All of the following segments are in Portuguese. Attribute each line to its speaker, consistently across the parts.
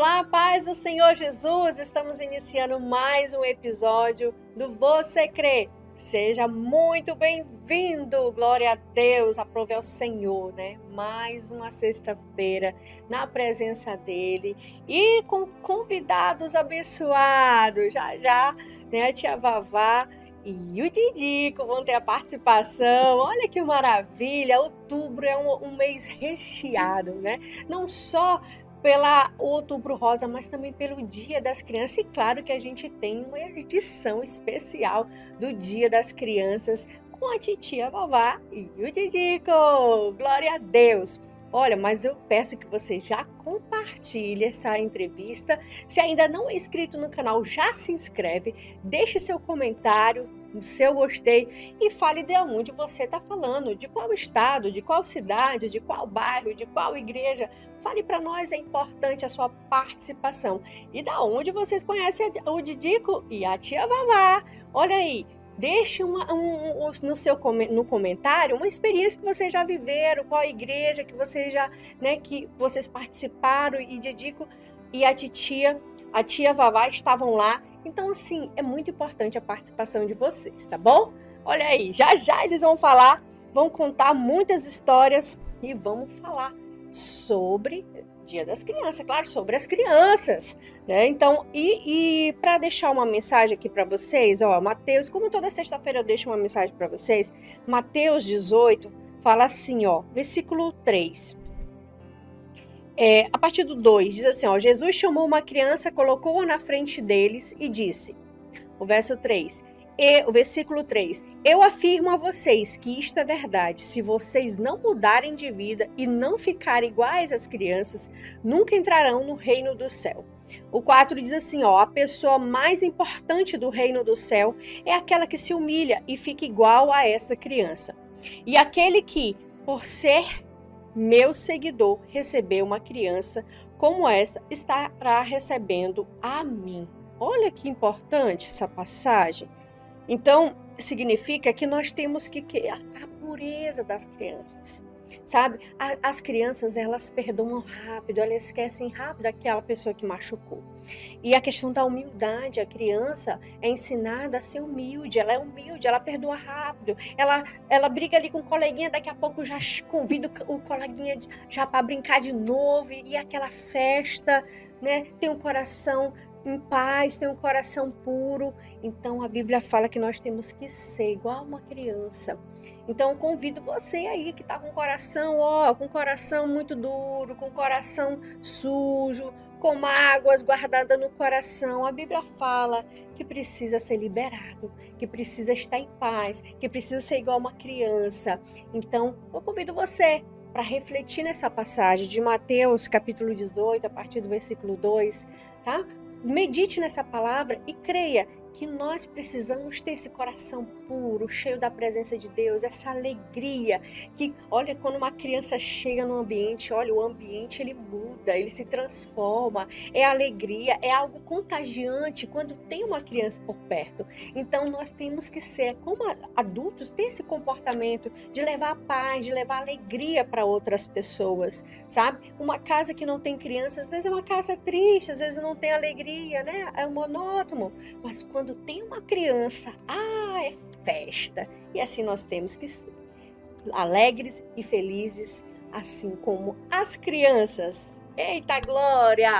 Speaker 1: Olá, paz do Senhor Jesus! Estamos iniciando mais um episódio do Você Crê. Seja muito bem-vindo, glória a Deus, aprove ao Senhor, né? Mais uma sexta-feira na presença dEle e com convidados abençoados. Já, né? A tia Vavá e o Didico vão ter a participação. Olha que maravilha! Outubro é um mês recheado, né? Não só pela Outubro Rosa, mas também pelo Dia das Crianças. E claro que a gente tem uma edição especial do Dia das Crianças com a titia Vavá e o Didico. Glória a Deus! Olha, mas eu peço que você já compartilhe essa entrevista. Se ainda não é inscrito no canal, já se inscreve, deixe seu comentário, o seu gostei e fale de onde você está falando, de qual estado, de qual cidade, de qual bairro, de qual igreja. Fale para nós, é importante a sua participação. E da onde vocês conhecem o Didico e a tia Vavá. Olha aí, deixe no comentário uma experiência que vocês já viveram, qual igreja que vocês já, né, que vocês participaram e Didico e a tia Vavá estavam lá. Então, assim, é muito importante a participação de vocês, tá bom? Olha aí, já eles vão falar, vão contar muitas histórias e vamos falar sobre Dia das Crianças, claro, sobre as crianças, né? Então, e para deixar uma mensagem aqui para vocês, ó, Mateus, como toda sexta-feira eu deixo uma mensagem para vocês, Mateus 18 fala assim, ó, versículo 3. A partir do 2, diz assim, ó, Jesus chamou uma criança, colocou-a na frente deles e disse, o verso 3, o versículo 3, eu afirmo a vocês que isto é verdade, se vocês não mudarem de vida e não ficarem iguais às crianças, nunca entrarão no reino do céu. O 4 diz assim, ó, a pessoa mais importante do reino do céu é aquela que se humilha e fica igual a esta criança. E aquele que, por ser meu seguidor, recebeu uma criança como esta, estará recebendo a mim. Olha que importante essa passagem. Então, significa que nós temos que a pureza das crianças, sabe? As crianças, elas perdoam rápido, elas esquecem rápido aquela pessoa que machucou. E a questão da humildade, a criança é ensinada a ser humilde, ela é humilde, ela perdoa rápido, ela briga ali com o coleguinha, daqui a pouco já convida o coleguinha já para brincar de novo, e aquela festa, né? Tem um coração em paz, tem um coração puro. Então a Bíblia fala que nós temos que ser igual uma criança. Então eu convido você aí que está com o coração, com o coração muito duro, com o coração sujo, com mágoas guardadas no coração. A Bíblia fala que precisa ser liberado, que precisa estar em paz, que precisa ser igual uma criança. Então eu convido você para refletir nessa passagem de Mateus capítulo 18, a partir do versículo 2, tá? Medite nessa palavra e creia que nós precisamos ter esse coração puro, cheio da presença de Deus, essa alegria que, olha, quando uma criança chega no ambiente, olha, o ambiente ele muda, ele se transforma, é alegria, é algo contagiante quando tem uma criança por perto. Então nós temos que ser, como adultos, ter esse comportamento de levar paz, de levar alegria para outras pessoas, sabe? Uma casa que não tem criança, às vezes é uma casa triste, às vezes não tem alegria, né? É monótono, mas quando tem uma criança, é festa. E assim nós temos que ser alegres e felizes, assim como as crianças. Eita glória!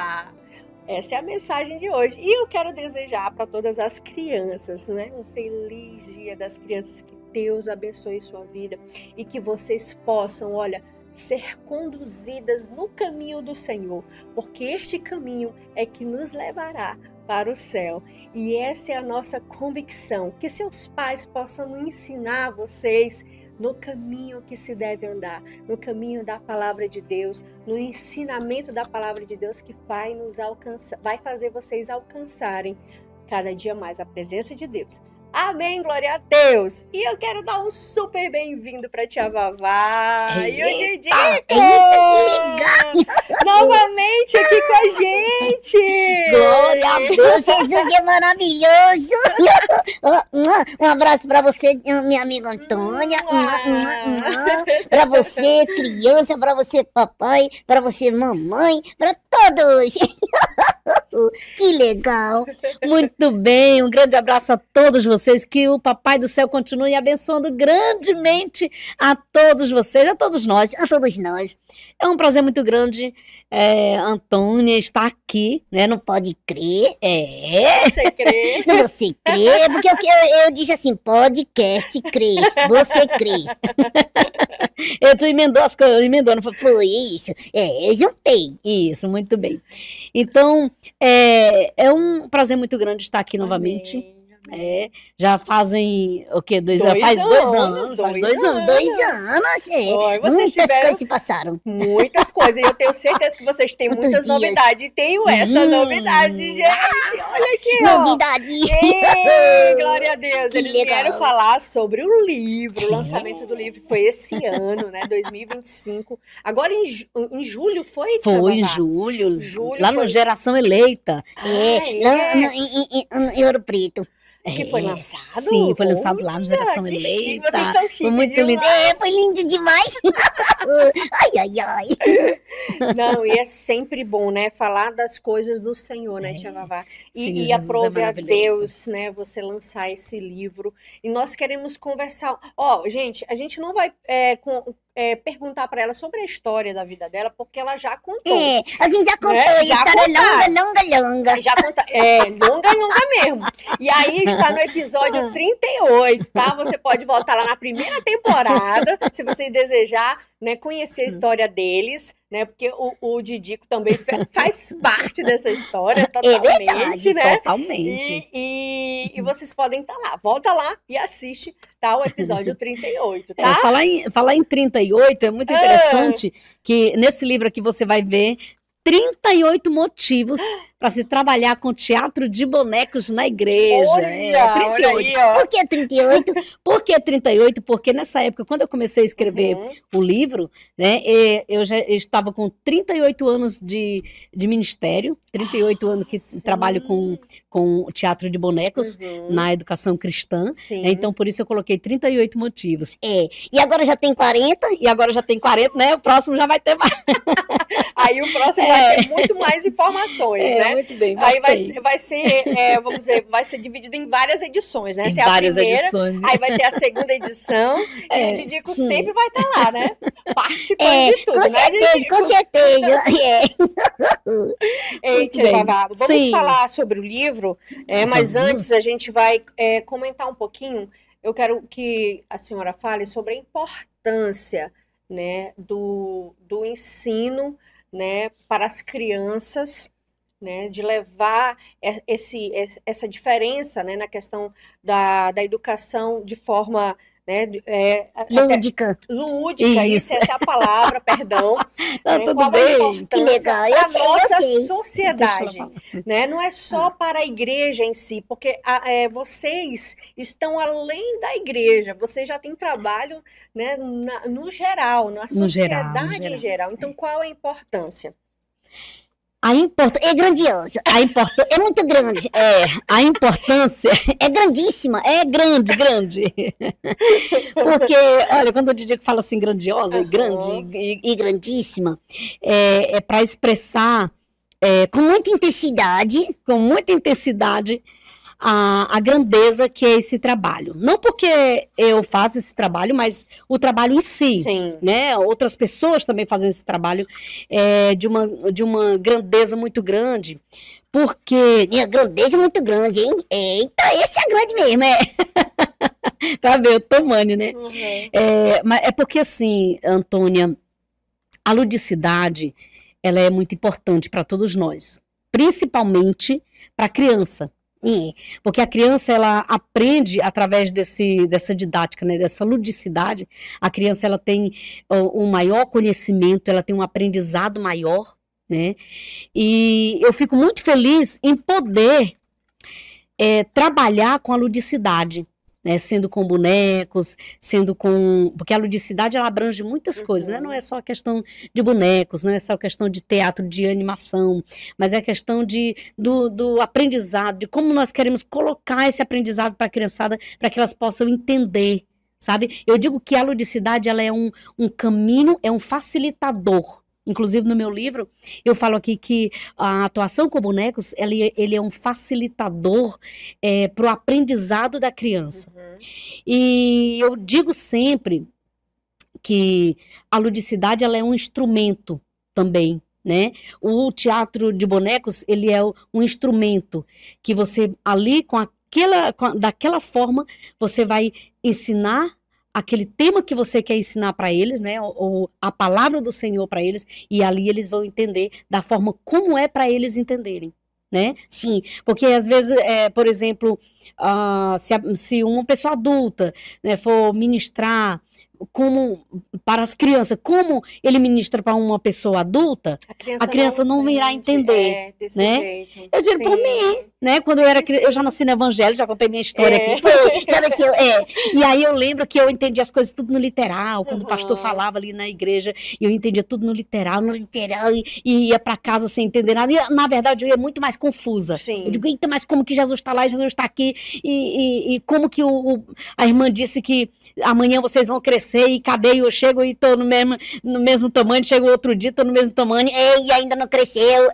Speaker 1: Essa é a mensagem de hoje. E eu quero desejar para todas as crianças, né, um feliz Dia das Crianças, que Deus abençoe sua vida e que vocês possam, olha, ser conduzidas no caminho do Senhor, porque este caminho é que nos levará para o céu. E essa é a nossa convicção, que seus pais possam ensinar vocês no caminho que se deve andar, no caminho da palavra de Deus, no ensinamento da palavra de Deus que vai nos alcançar, vai fazer vocês alcançarem cada dia mais a presença de Deus. Amém, glória a Deus! E eu quero dar um super bem-vindo para a tia Vavá e o Didico! Novamente aqui com a gente!
Speaker 2: Glória a Deus, Jesus é maravilhoso! Um abraço para você, minha amiga Antônia, para você, criança, para você, papai, para você, mamãe, para todos! Que legal.
Speaker 3: Muito bem, um grande abraço a todos vocês, que o Papai do Céu continue abençoando grandemente a todos vocês, a todos nós.
Speaker 2: A todos nós.
Speaker 3: É um prazer muito grande, Antônia, estar aqui, né? Não pode crer.
Speaker 1: Você crê?
Speaker 2: Você crê? É porque eu disse assim, podcast crê. Você crê.
Speaker 3: Tu emendou as coisas, emendou,
Speaker 2: Foi isso. Eu juntei.
Speaker 3: Isso, muito bem. Então, é um prazer muito grande estar aqui novamente.
Speaker 1: Amém.
Speaker 3: Já fazem, o quê? Faz 2 anos. Faz 2 anos.
Speaker 2: 2 anos,
Speaker 1: Oi, vocês
Speaker 2: Muitas
Speaker 1: tiveram
Speaker 2: coisas se passaram.
Speaker 1: muitas coisas. E eu tenho certeza que vocês têm
Speaker 2: Muitos
Speaker 1: muitas
Speaker 2: dias.
Speaker 1: novidades. E tenho essa novidade, gente. Olha aqui, ó.
Speaker 2: Novidade.
Speaker 1: Ei, glória a Deus.
Speaker 2: Que
Speaker 1: Eles
Speaker 2: legal.
Speaker 1: vieram falar sobre o livro. O lançamento do livro foi esse ano, né? 2025. Agora em julho foi, Tia
Speaker 3: Foi em
Speaker 1: Vavá?
Speaker 3: julho,
Speaker 1: Julho
Speaker 3: lá
Speaker 1: foi.
Speaker 3: no Geração Eleita.
Speaker 2: Lá em Ouro Preto.
Speaker 1: Que foi lançado?
Speaker 3: Sim, foi lançado lá no Geração
Speaker 1: que
Speaker 3: Eleita.
Speaker 1: chique, vocês estão chiques
Speaker 3: Foi muito lindo.
Speaker 1: demais.
Speaker 2: Foi lindo demais. Ai.
Speaker 1: Não, e é sempre bom, né? Falar das coisas do Senhor, né, Tia Vavá?
Speaker 3: Sim,
Speaker 1: E
Speaker 3: Jesus é
Speaker 1: aprove a
Speaker 3: maravilhoso.
Speaker 1: Deus, né? Você lançar esse livro. E nós queremos conversar. Ó, gente, a gente não vai perguntar para ela sobre a história da vida dela, porque ela já contou.
Speaker 2: A gente já contou.
Speaker 1: Né? Já
Speaker 2: História
Speaker 1: contaram.
Speaker 2: longa.
Speaker 1: Já conta, longa mesmo. E aí está no episódio 38, tá? Você pode voltar lá na primeira temporada, se você desejar, né, conhecer a história deles, né? Porque o Didico também faz parte dessa história totalmente,
Speaker 2: verdade,
Speaker 1: né?
Speaker 3: Totalmente.
Speaker 1: E vocês podem estar lá. Volta lá e assiste, tá? O episódio 38, tá?
Speaker 3: Falar em 38 é muito interessante que nesse livro aqui você vai ver 38 motivos para se trabalhar com teatro de bonecos na igreja.
Speaker 1: Olha aí, ó.
Speaker 2: Por que 38?
Speaker 3: Por que 38? Porque nessa época, quando eu comecei a escrever o livro, né, eu já estava com 38 anos de ministério, 38 anos que trabalho com teatro de bonecos na educação cristã.
Speaker 1: Sim.
Speaker 3: Então, por isso eu coloquei 38 motivos.
Speaker 2: E agora já tem 40?
Speaker 3: E agora já tem 40, né? O próximo já vai ter mais.
Speaker 1: Aí o próximo vai ter muito mais informações, né?
Speaker 3: Muito bem.
Speaker 1: Aí
Speaker 3: gostei.
Speaker 1: vai ser, vamos dizer, vai ser dividido em várias edições, né?
Speaker 3: Em
Speaker 1: Essa é a
Speaker 3: várias
Speaker 1: primeira,
Speaker 3: edições.
Speaker 1: aí vai ter a segunda edição, e o Didico
Speaker 2: sim.
Speaker 1: sempre vai estar lá, né? Participando de tudo,
Speaker 2: com
Speaker 1: né,
Speaker 2: certeza,
Speaker 1: Didico?
Speaker 2: com certeza.
Speaker 1: Ei,
Speaker 3: Muito
Speaker 1: Tia
Speaker 3: bem.
Speaker 1: Vavá, vamos
Speaker 3: Sim.
Speaker 1: falar sobre o livro, mas
Speaker 3: Vamos.
Speaker 1: antes a gente vai comentar um pouquinho. Eu quero que a senhora fale sobre a importância, né, do ensino, né, para as crianças, né, de levar essa diferença, né, na questão da educação de forma, né,
Speaker 2: Lúdica.
Speaker 1: lúdica,
Speaker 3: Isso.
Speaker 1: essa é a palavra, perdão.
Speaker 3: Tá
Speaker 1: né,
Speaker 3: tudo
Speaker 1: qual é a
Speaker 3: bem.
Speaker 1: importância
Speaker 2: Que legal, eu
Speaker 1: para a
Speaker 2: sei,
Speaker 1: nossa
Speaker 2: eu sei.
Speaker 1: sociedade,
Speaker 3: Deixa ela
Speaker 1: né? Não é só para a igreja em si, porque vocês estão além da igreja, vocês já têm trabalho, né, no geral, na sociedade em geral. Então, qual é a importância?
Speaker 2: É grandioso. É muito grande.
Speaker 3: A importância
Speaker 2: É grandíssima.
Speaker 3: é grande. Porque, olha, quando o Didico fala assim grandiosa e grande
Speaker 2: E grandíssima.
Speaker 3: é para expressar
Speaker 2: Com muita intensidade.
Speaker 3: com muita intensidade a grandeza que é esse trabalho. Não porque eu faço esse trabalho, mas o trabalho em si.
Speaker 1: Sim.
Speaker 3: Né? Outras pessoas também fazem esse trabalho de uma grandeza muito grande. Porque
Speaker 2: Minha grandeza é muito grande, hein? Eita, esse é grande mesmo,
Speaker 3: tá vendo o tamanho, né?
Speaker 1: Uhum.
Speaker 3: Mas é porque assim, Antônia, a ludicidade, ela é muito importante para todos nós, principalmente para a criança. Porque a criança, ela aprende através dessa didática, né, dessa ludicidade. A criança, ela tem um maior conhecimento, ela tem um aprendizado maior, né? E eu fico muito feliz em poder trabalhar com a ludicidade, né? Sendo com bonecos, porque a ludicidade, ela abrange muitas coisas, né? Não é só a questão de bonecos, não é só a questão de teatro, de animação, mas é a questão do aprendizado, de como nós queremos colocar esse aprendizado para a criançada, para que elas possam entender, sabe? Eu digo que a ludicidade, ela é um caminho, é um facilitador Inclusive, no meu livro, eu falo aqui que a atuação com bonecos, ele é um facilitador para o aprendizado da criança. E eu digo sempre que a ludicidade, ela é um instrumento também, né? O teatro de bonecos, ele é um instrumento que você, ali, daquela forma, você vai ensinar aquele tema que você quer ensinar para eles, né? Ou a palavra do Senhor para eles, e ali eles vão entender da forma como é para eles entenderem, né? Sim, porque às vezes, por exemplo, se uma pessoa adulta, né, for ministrar como para as crianças, como ele ministra para uma pessoa adulta, a criança não irá entender,
Speaker 1: desse
Speaker 3: né?
Speaker 1: jeito.
Speaker 3: Eu digo por mim, né? Quando eu era criança, eu já nasci no evangelho, já contei minha história aqui. Sabe assim, E aí eu lembro que eu entendi as coisas tudo no literal, quando o pastor falava ali na igreja, eu entendia tudo no literal, e ia para casa sem entender nada. E, na verdade, eu ia muito mais confusa.
Speaker 1: Sim.
Speaker 3: Eu digo, eita, mas como que Jesus está lá e Jesus está aqui? E como que a irmã disse que amanhã vocês vão crescer, e cadê? Eu chego e tô no mesmo tamanho, chego outro dia, tô no mesmo tamanho, e ainda não cresceu.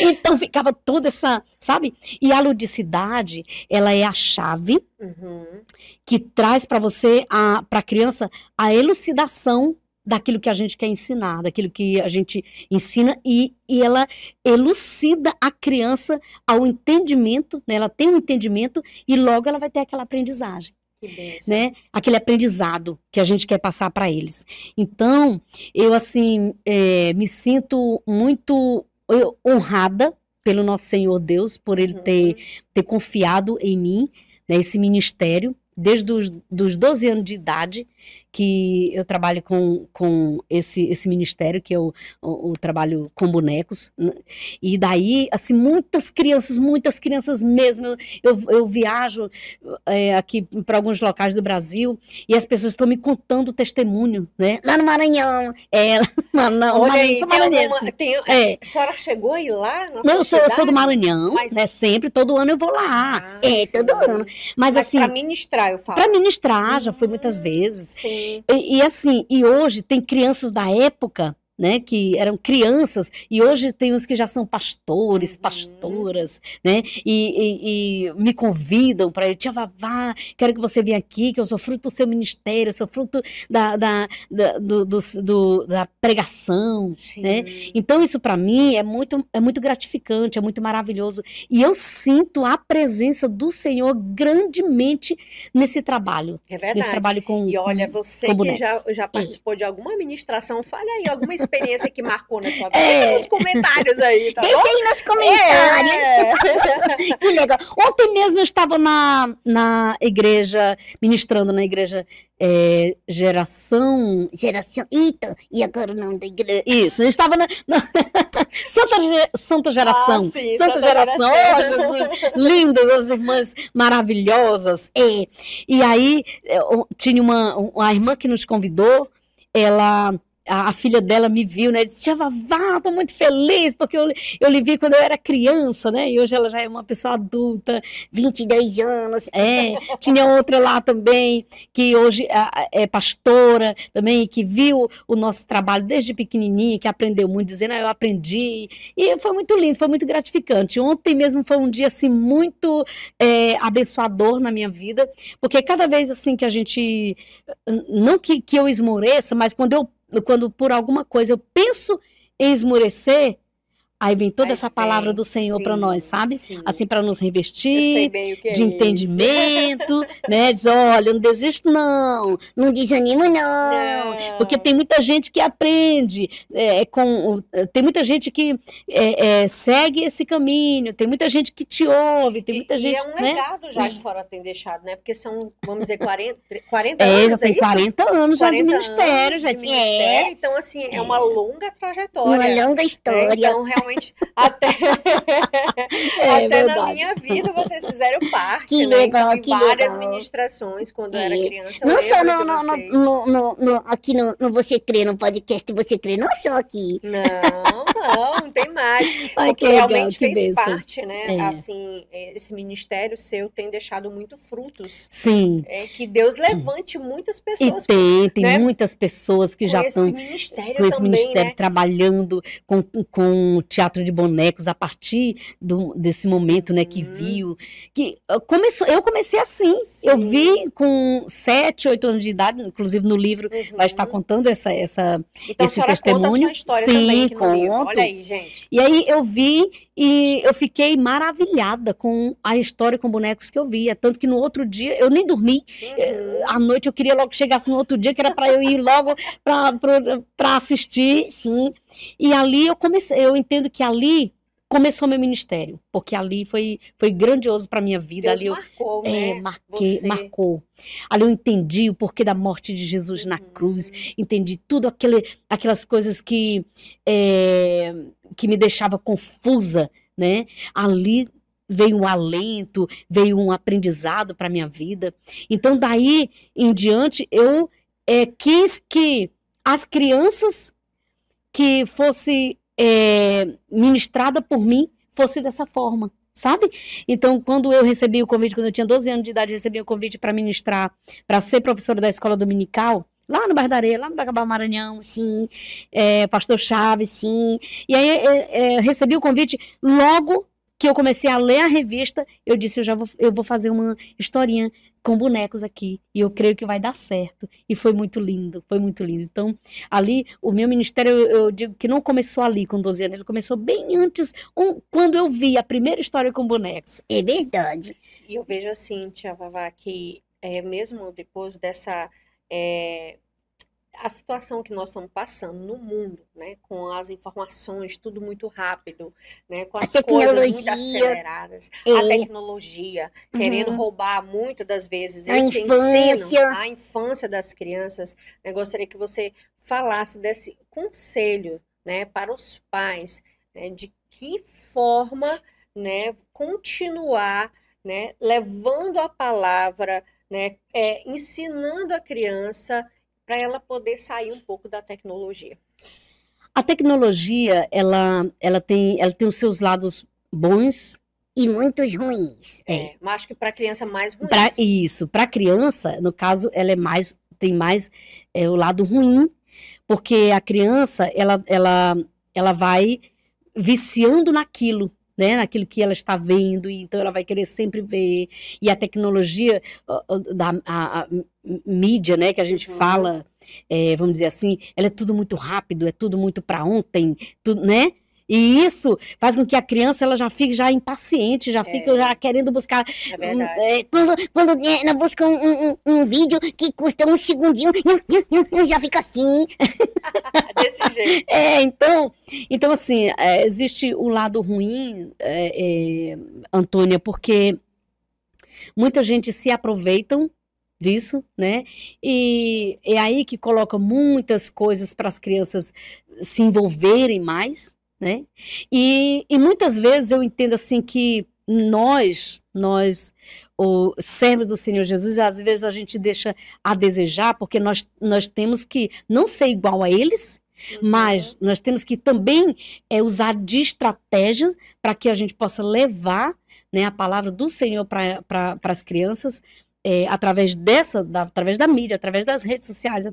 Speaker 3: Então ficava toda essa, sabe? E a ludicidade, ela é a chave que traz para você, para a criança, a elucidação daquilo que a gente quer ensinar, daquilo que a gente ensina, e ela elucida a criança ao entendimento, né? Ela tem um entendimento e logo ela vai ter aquela aprendizagem. Né? Aquele aprendizado que a gente quer passar para eles. Então, eu assim, me sinto muito honrada pelo nosso Senhor Deus, por Ele ter confiado em mim, né, esse ministério, desde os 12 anos de idade, que eu trabalho com esse ministério, que é o trabalho com bonecos, né? E daí, assim, muitas crianças mesmo, eu viajo aqui para alguns locais do Brasil, e as pessoas estão me contando o testemunho, né? Lá no Maranhão.
Speaker 1: Olha aí, a senhora chegou a ir lá na
Speaker 3: eu sou do Maranhão, né? Sempre, todo ano eu vou lá. Todo ano. Mas assim,
Speaker 1: para ministrar, eu falo.
Speaker 3: Para ministrar, já fui muitas vezes.
Speaker 1: Sim.
Speaker 3: E assim, e hoje tem crianças da época, né, que eram crianças, e hoje tem uns que já são pastores, pastoras, né, e me convidam para ir, tia Vavá, quero que você venha aqui, que eu sou fruto do seu ministério, eu sou fruto da pregação, né, então isso para mim é muito gratificante, é muito maravilhoso, e eu sinto a presença do Senhor grandemente nesse trabalho.
Speaker 1: É verdade.
Speaker 3: Nesse trabalho com
Speaker 1: E olha, você que já participou de alguma ministração, fale aí, alguma experiência que marcou na sua vida. Deixa nos comentários aí, tá bom?
Speaker 2: Deixa aí nos comentários.
Speaker 3: Que legal. Ontem mesmo eu estava na igreja, ministrando na igreja Geração.
Speaker 2: Eita, e agora o nome da igreja?
Speaker 3: Isso, eu estava na Santa Geração.
Speaker 1: Sim,
Speaker 3: Santa Geração. Oh, Jesus, lindas, as irmãs maravilhosas. E aí, tinha uma irmã que nos convidou, a filha dela me viu, né? Disse, tia Vavá, tô muito feliz, porque eu lhe vi quando eu era criança, né? E hoje ela já é uma pessoa adulta, 22 anos. Tinha outra lá também, que hoje é pastora também, que viu o nosso trabalho desde pequenininha, que aprendeu muito, dizendo, eu aprendi. E foi muito lindo, foi muito gratificante. Ontem mesmo foi um dia, assim, muito abençoador na minha vida, porque cada vez, assim, que a gente... Não que eu esmoreça, mas quando por alguma coisa eu penso em esmorecer, aí vem toda essa palavra do Senhor para nós, sabe?
Speaker 1: Sim.
Speaker 3: Assim, para nos revestir
Speaker 1: de
Speaker 3: entendimento, né? Diz, olha, não desisto não desanimo não, porque tem muita gente que aprende, tem muita gente que segue esse caminho, tem muita gente que te ouve, tem muita gente...
Speaker 1: E é um legado já que a senhora tem deixado, né? Porque são, vamos dizer, 40 anos,
Speaker 3: já tem 40 anos já de ministério.
Speaker 1: Então, assim, é uma longa trajetória.
Speaker 2: Uma longa história.
Speaker 1: Então, realmente, até... Até na
Speaker 3: verdade.
Speaker 1: minha vida vocês fizeram parte,
Speaker 2: Que
Speaker 1: né?
Speaker 2: legal,
Speaker 1: Então, em
Speaker 2: que
Speaker 1: várias
Speaker 2: legal.
Speaker 1: ministrações, quando eu era
Speaker 2: É.
Speaker 1: criança, eu
Speaker 2: Não só
Speaker 1: lembro de vocês.
Speaker 2: aqui no Você Crê, no podcast Você Crê, não só aqui.
Speaker 1: Não tem mais.
Speaker 3: Ai,
Speaker 1: Porque
Speaker 3: que legal,
Speaker 1: realmente
Speaker 3: que
Speaker 1: fez
Speaker 3: bênção.
Speaker 1: parte, né?
Speaker 3: É.
Speaker 1: Assim, esse ministério seu tem deixado muito frutos.
Speaker 3: Sim.
Speaker 1: Que Deus levante muitas
Speaker 3: E
Speaker 1: pessoas
Speaker 3: tem
Speaker 1: né,
Speaker 3: muitas pessoas que
Speaker 1: com
Speaker 3: já
Speaker 1: esse
Speaker 3: estão
Speaker 1: ministério
Speaker 3: com esse
Speaker 1: também,
Speaker 3: ministério
Speaker 1: né?
Speaker 3: trabalhando com o teatro de bonecos a partir desse momento, né, que
Speaker 1: Uhum.
Speaker 3: viu, que eu comecei assim,
Speaker 1: Sim.
Speaker 3: eu vi com 7, 8 anos de idade, inclusive no livro vai estar
Speaker 1: Uhum.
Speaker 3: contando
Speaker 1: Então a
Speaker 3: esse
Speaker 1: senhora conta a
Speaker 3: testemunho.
Speaker 1: sua história
Speaker 3: Sim,
Speaker 1: também aqui no livro.
Speaker 3: conto.
Speaker 1: Olha aí, gente.
Speaker 3: E aí eu vi e eu fiquei maravilhada com a história com bonecos que eu via, tanto que no outro dia eu nem dormi.
Speaker 1: Uhum.
Speaker 3: À noite eu queria logo que chegasse no outro dia, que era para eu ir logo para assistir, sim. E ali eu entendo que ali começou meu ministério, porque ali foi grandioso para minha vida.
Speaker 1: Deus
Speaker 3: Ali eu
Speaker 1: marcou, né? Você.
Speaker 3: marcou. Ali eu entendi o porquê da morte de Jesus na cruz,
Speaker 1: Uhum.
Speaker 3: entendi tudo aquelas coisas que me deixava confusa, né? Ali veio um alento, veio um aprendizado para minha vida. Então, daí em diante, eu quis que as crianças que fosse ministrada por mim fosse dessa forma, sabe? Então, quando eu recebi o convite, quando eu tinha 12 anos de idade, recebi o convite para ministrar, para ser professora da escola dominical, lá no Bairro da Areia, lá no Bacabal Maranhão, sim, Pastor Chaves, sim. E aí recebi o convite, logo que eu comecei a ler a revista, eu disse, eu vou fazer uma historinha com bonecos aqui, e eu creio que vai dar certo. E foi muito lindo, foi muito lindo. Então, ali, o meu ministério, eu digo que não começou ali com 12 anos, ele começou bem antes, quando eu vi a primeira história com bonecos.
Speaker 2: É verdade.
Speaker 1: E eu vejo assim, tia Vavá, que mesmo depois dessa a situação que nós estamos passando no mundo, né, com as informações, tudo muito rápido, né, com
Speaker 2: A
Speaker 1: as coisas muito
Speaker 2: tecnologia.
Speaker 1: aceleradas, a
Speaker 2: É.
Speaker 1: tecnologia querendo
Speaker 2: Uhum.
Speaker 1: roubar muito das vezes
Speaker 2: A
Speaker 1: esse
Speaker 2: infância.
Speaker 1: ensino, a infância das crianças. Eu gostaria que você falasse desse conselho, né, para os pais, né, de que forma, né, continuar, né, levando a palavra, né, ensinando a criança para ela poder sair um pouco da tecnologia.
Speaker 3: A tecnologia, ela tem os seus lados bons.
Speaker 2: E muitos ruins.
Speaker 1: Mas acho que para criança mais ruim.
Speaker 3: Para criança, no caso, tem mais o lado ruim, porque a criança, ela vai viciando naquilo, né, naquilo que ela está vendo, e então ela vai querer sempre ver. E a tecnologia a mídia, né, que a gente fala, vamos dizer assim, ela é tudo muito rápido, é tudo muito para ontem, tudo, né? E isso faz com que a criança ela já fique impaciente, já fica já querendo buscar.
Speaker 1: É verdade.
Speaker 2: Quando ela busca um vídeo que custa um segundinho, já fica assim.
Speaker 1: Desse jeito.
Speaker 3: Então assim, existe o lado ruim, Antônia, porque muita gente se aproveitam disso, né? E é aí que coloca muitas coisas para as crianças se envolverem mais, né? E muitas vezes eu entendo assim que nós, os servos do Senhor Jesus, às vezes a gente deixa a desejar, porque nós temos que não ser igual a eles, mas nós temos que também usar de estratégia para que a gente possa levar, né, a palavra do Senhor para as crianças, através da mídia, através das redes sociais,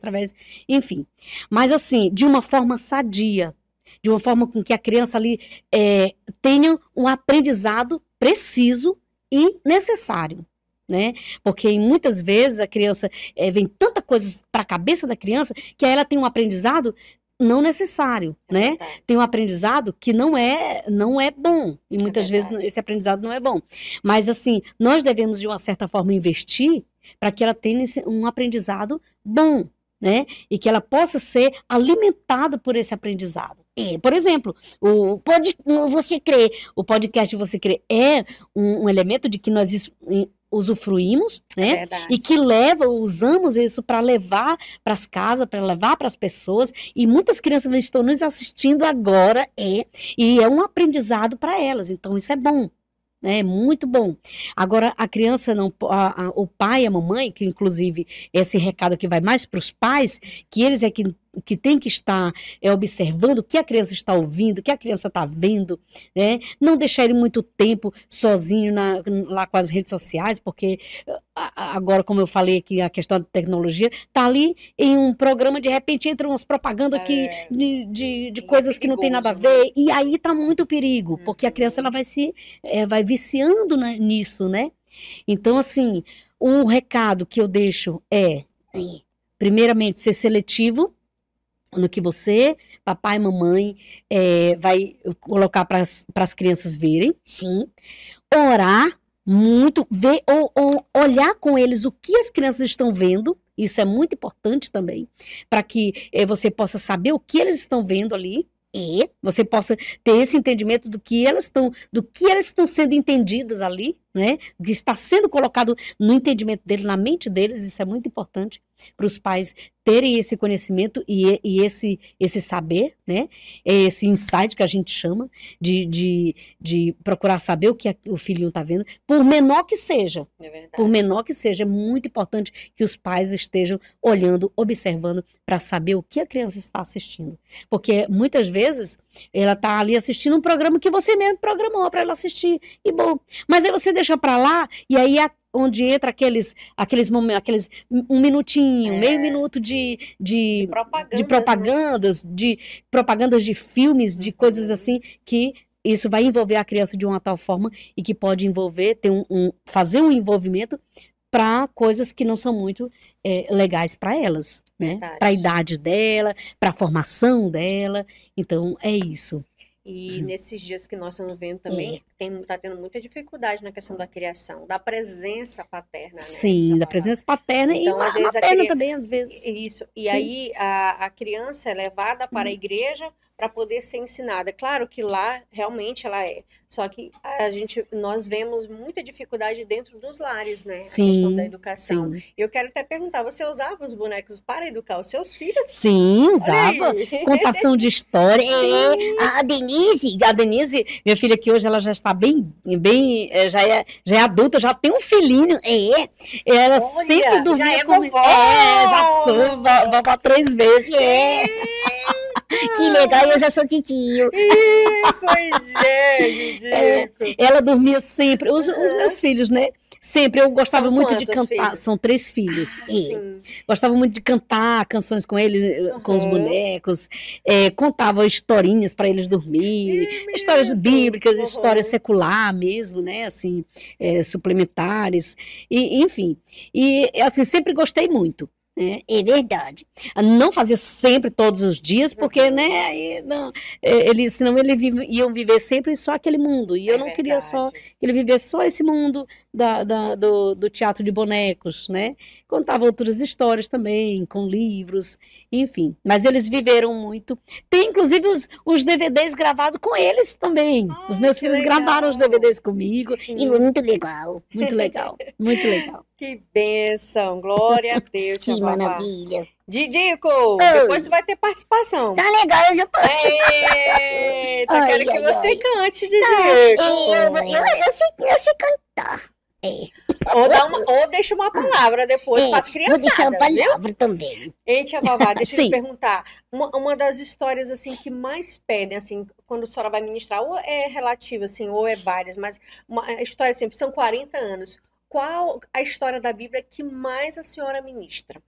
Speaker 3: enfim. Mas assim, de uma forma sadia, de uma forma com que a criança ali tenha um aprendizado preciso e necessário, né? Porque muitas vezes a criança vem tanta coisa para a cabeça da criança que aí ela tem um aprendizado não necessário, né?
Speaker 1: Verdade.
Speaker 3: Tem um aprendizado que não é bom, e muitas vezes esse aprendizado não é bom. Mas assim, nós devemos de uma certa forma investir para que ela tenha um aprendizado bom, né? E que ela possa ser alimentada por esse aprendizado. Por exemplo, o podcast Você Crê é um elemento de que nós usufruímos, né?
Speaker 1: Verdade.
Speaker 3: E que usamos isso para levar para as casas, para levar para as pessoas, e muitas crianças estão nos assistindo agora, e é um aprendizado para elas, então isso é bom, né? É muito bom. Agora, a criança não, o pai e a mamãe, que inclusive esse recado aqui vai mais para os pais, que eles é que tem que estar observando o que a criança está ouvindo, o que a criança está vendo, né? Não deixar ele muito tempo sozinho lá com as redes sociais, porque agora, como eu falei aqui, a questão da tecnologia, tá ali em um programa, de repente entra umas propagandas de coisas que não tem nada a ver, e aí tá muito perigo, porque a criança ela vai viciando nisso, né? Então, assim, o recado que eu deixo é, primeiramente, ser seletivo no que você, papai e mamãe, vai colocar para as crianças verem.
Speaker 2: Sim.
Speaker 3: Orar muito, ver ou olhar com eles o que as crianças estão vendo. Isso é muito importante também, para que você possa saber o que eles estão vendo ali. E você possa ter esse entendimento do que elas estão sendo entendidas ali, né? O que está sendo colocado no entendimento deles, na mente deles. Isso é muito importante para os pais terem esse conhecimento e esse saber, né? Esse insight que a gente chama de procurar saber o que o filhinho está vendo, por menor que seja.
Speaker 1: É verdade.
Speaker 3: Por menor que seja, é muito importante que os pais estejam olhando, observando, para saber o que a criança está assistindo. Porque muitas vezes ela está ali assistindo um programa que você mesmo programou para ela assistir, e bom. Mas aí você deixa para lá, e aí onde entra aqueles momentos, um minutinho, meio minuto de propagandas, de propagandas de filmes, de coisas assim, que isso vai envolver a criança de uma tal forma e que pode envolver, fazer um envolvimento para coisas que não são muito legais para elas, né? Para a idade dela, para a formação dela. Então, é isso.
Speaker 1: E nesses dias que nós estamos vendo também, está tendo muita dificuldade na questão da criação, da presença paterna, né?
Speaker 3: Sim, da presença paterna
Speaker 1: então,
Speaker 3: e
Speaker 1: às vezes,
Speaker 3: materna também, às vezes.
Speaker 1: Isso. E
Speaker 3: Sim.
Speaker 1: aí a criança é levada para a igreja para poder ser ensinada. Claro que lá realmente ela é. Só que nós vemos muita dificuldade dentro dos lares, né?
Speaker 3: Sim,
Speaker 1: a questão da educação.
Speaker 3: sim.
Speaker 1: Eu quero até perguntar, você usava os bonecos para educar os seus filhos?
Speaker 3: Sim, usava. Contação de história.
Speaker 2: A Denise,
Speaker 3: minha filha que hoje ela já está bem já é adulta, já tem um filhinho. Ela
Speaker 1: Olha,
Speaker 3: sempre dormia
Speaker 1: já é
Speaker 3: com...
Speaker 1: vovó.
Speaker 3: Já sou vovó 3 vezes.
Speaker 2: Que legal, eu já sou titio.
Speaker 1: Pois é, ridículo.
Speaker 3: Ela dormia sempre, os meus filhos, né? Sempre, eu gostava
Speaker 1: São
Speaker 3: muito de
Speaker 1: quantos
Speaker 3: cantar,
Speaker 1: filhos?
Speaker 3: são 3 filhos.
Speaker 1: Sim.
Speaker 3: Gostava muito de cantar canções com eles, com os bonecos, contava historinhas para eles dormir, histórias bíblicas, histórias secular mesmo, né? Assim, suplementares, e, enfim. E, assim, sempre gostei muito.
Speaker 2: É verdade.
Speaker 3: Não fazia sempre, todos os dias, porque, né, aí, não, senão iam viver sempre só aquele mundo, e eu não queria só que ele vivesse só esse mundo do teatro de bonecos, né? Contava outras histórias também, com livros, enfim. Mas eles viveram muito. Tem, inclusive, os DVDs gravados com eles também. Os meus filhos gravaram os DVDs comigo.
Speaker 1: Sim.
Speaker 2: E muito legal.
Speaker 3: Muito legal, muito legal.
Speaker 1: Que bênção, glória a Deus.
Speaker 2: Que maravilha.
Speaker 1: Didico, depois tu vai ter participação.
Speaker 2: Tá legal, eu já tô...
Speaker 1: Eita, quero que você cante, Didico.
Speaker 2: Eu sei cantar.
Speaker 1: Ou deixa uma palavra depois para as crianças.
Speaker 2: Vou deixar uma palavra também.
Speaker 1: Ei, tia Vavá, deixa eu te perguntar. Uma das histórias, assim, que mais pedem, assim, quando a senhora vai ministrar, ou é relativa, assim, ou é várias, mas uma história, assim, são 40 anos. Qual a história da Bíblia que mais a senhora ministra?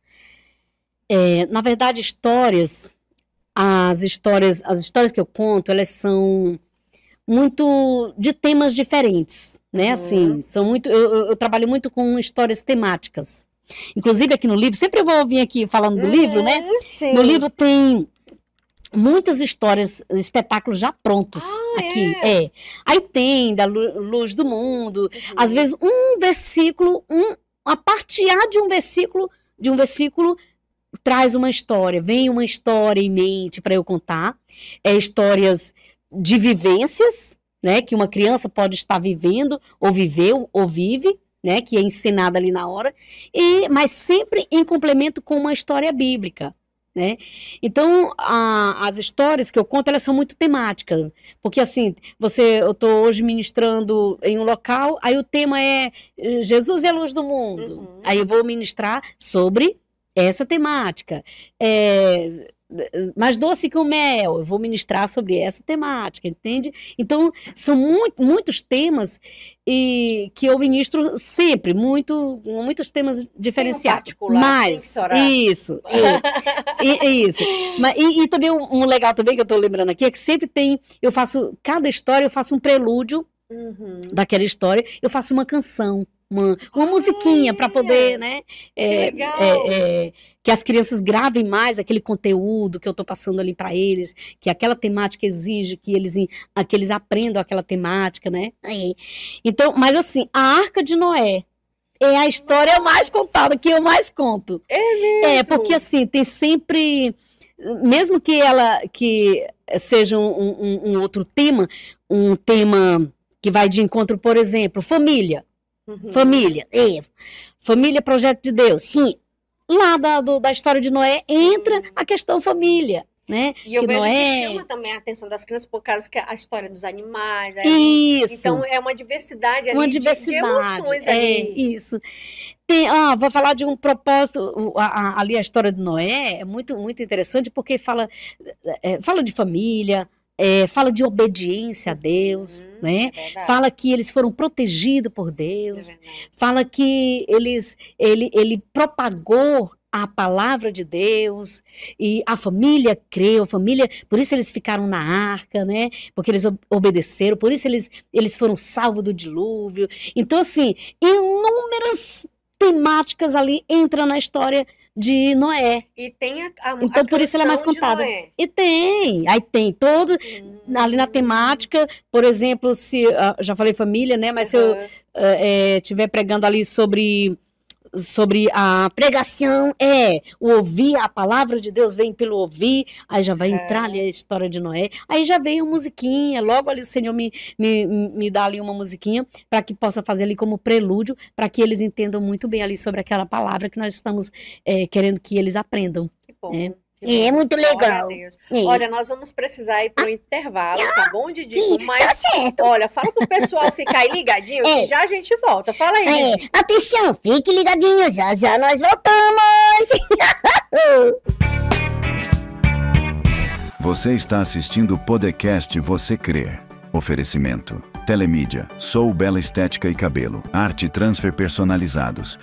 Speaker 3: Na verdade, as histórias que eu conto, elas são muito de temas diferentes, né? Assim, são muito. Eu trabalho muito com histórias temáticas. Inclusive aqui no livro, sempre eu vou vir aqui falando do livro, né?
Speaker 1: Sim.
Speaker 3: No livro tem muitas histórias, espetáculos já prontos aqui. Aí tem da Luz do Mundo, às vezes um versículo, a partear de um versículo traz uma história, vem uma história em mente para eu contar, histórias de vivências, né, que uma criança pode estar vivendo, ou viveu, ou vive, né, que é ensinada ali na hora, mas sempre em complemento com uma história bíblica, né? Então, as histórias que eu conto, elas são muito temáticas, porque assim, eu estou hoje ministrando em um local, aí o tema é Jesus é a luz do mundo, aí eu vou ministrar sobre essa temática, mais doce que o mel, eu vou ministrar sobre essa temática, entende? Então, são muitos temas e que eu ministro sempre, muitos temas diferenciados.
Speaker 1: Tem um
Speaker 3: Mas, isso, isso. E também um legal também que eu estou lembrando aqui é que sempre cada história eu faço um prelúdio daquela história, eu faço uma canção. Uma musiquinha para poder, né?
Speaker 1: Legal.
Speaker 3: Que as crianças gravem mais aquele conteúdo que eu estou passando ali para eles, que aquela temática exige que eles aprendam aquela temática, né? Então, mas assim, a Arca de Noé é a história mais contada, que eu mais conto.
Speaker 1: É mesmo?
Speaker 3: Porque assim, tem sempre, mesmo que seja um outro tema, um tema que vai de encontro, por exemplo, família. Família, projeto de Deus, sim. Lá da história de Noé entra a questão família, né?
Speaker 1: E eu vejo que chama também a atenção das crianças por causa que a história dos animais.
Speaker 3: Isso.
Speaker 1: Então é uma diversidade ali de emoções ali.
Speaker 3: Isso. Vou falar de um propósito, ali a história de Noé é muito, muito interessante porque fala de família, fala de obediência a Deus, né? Fala que eles foram protegidos por Deus, fala que ele propagou a palavra de Deus e a família creu, por isso eles ficaram na arca, né? Porque eles obedeceram, por isso eles foram salvos do dilúvio. Então, assim, inúmeras temáticas ali entram na história de Noé.
Speaker 1: E tem
Speaker 3: então, por isso ela é mais contada. E aí tem todo ali na temática, por exemplo, se já falei família, né? Mas se eu estiver pregando ali sobre a pregação, o ouvir, a palavra de Deus vem pelo ouvir, aí já vai entrar ali a história de Noé, aí já vem a musiquinha, logo ali o Senhor me dá ali uma musiquinha, para que possa fazer ali como prelúdio, para que eles entendam muito bem ali sobre aquela palavra que nós estamos querendo que eles aprendam.
Speaker 1: Que bom.
Speaker 2: É muito legal.
Speaker 1: Olha, nós vamos precisar ir para o intervalo, tá bom, Didi? Mas,
Speaker 2: tá certo.
Speaker 1: Olha, fala pro pessoal ficar aí ligadinho, que já a gente volta. Fala aí, Didi.
Speaker 2: Atenção, fique ligadinho, já nós voltamos.
Speaker 4: Você está assistindo o podcast Você Crê. Oferecimento. Telemídia, Sou Bela Estética e Cabelo, Arte Transfer Personalizados.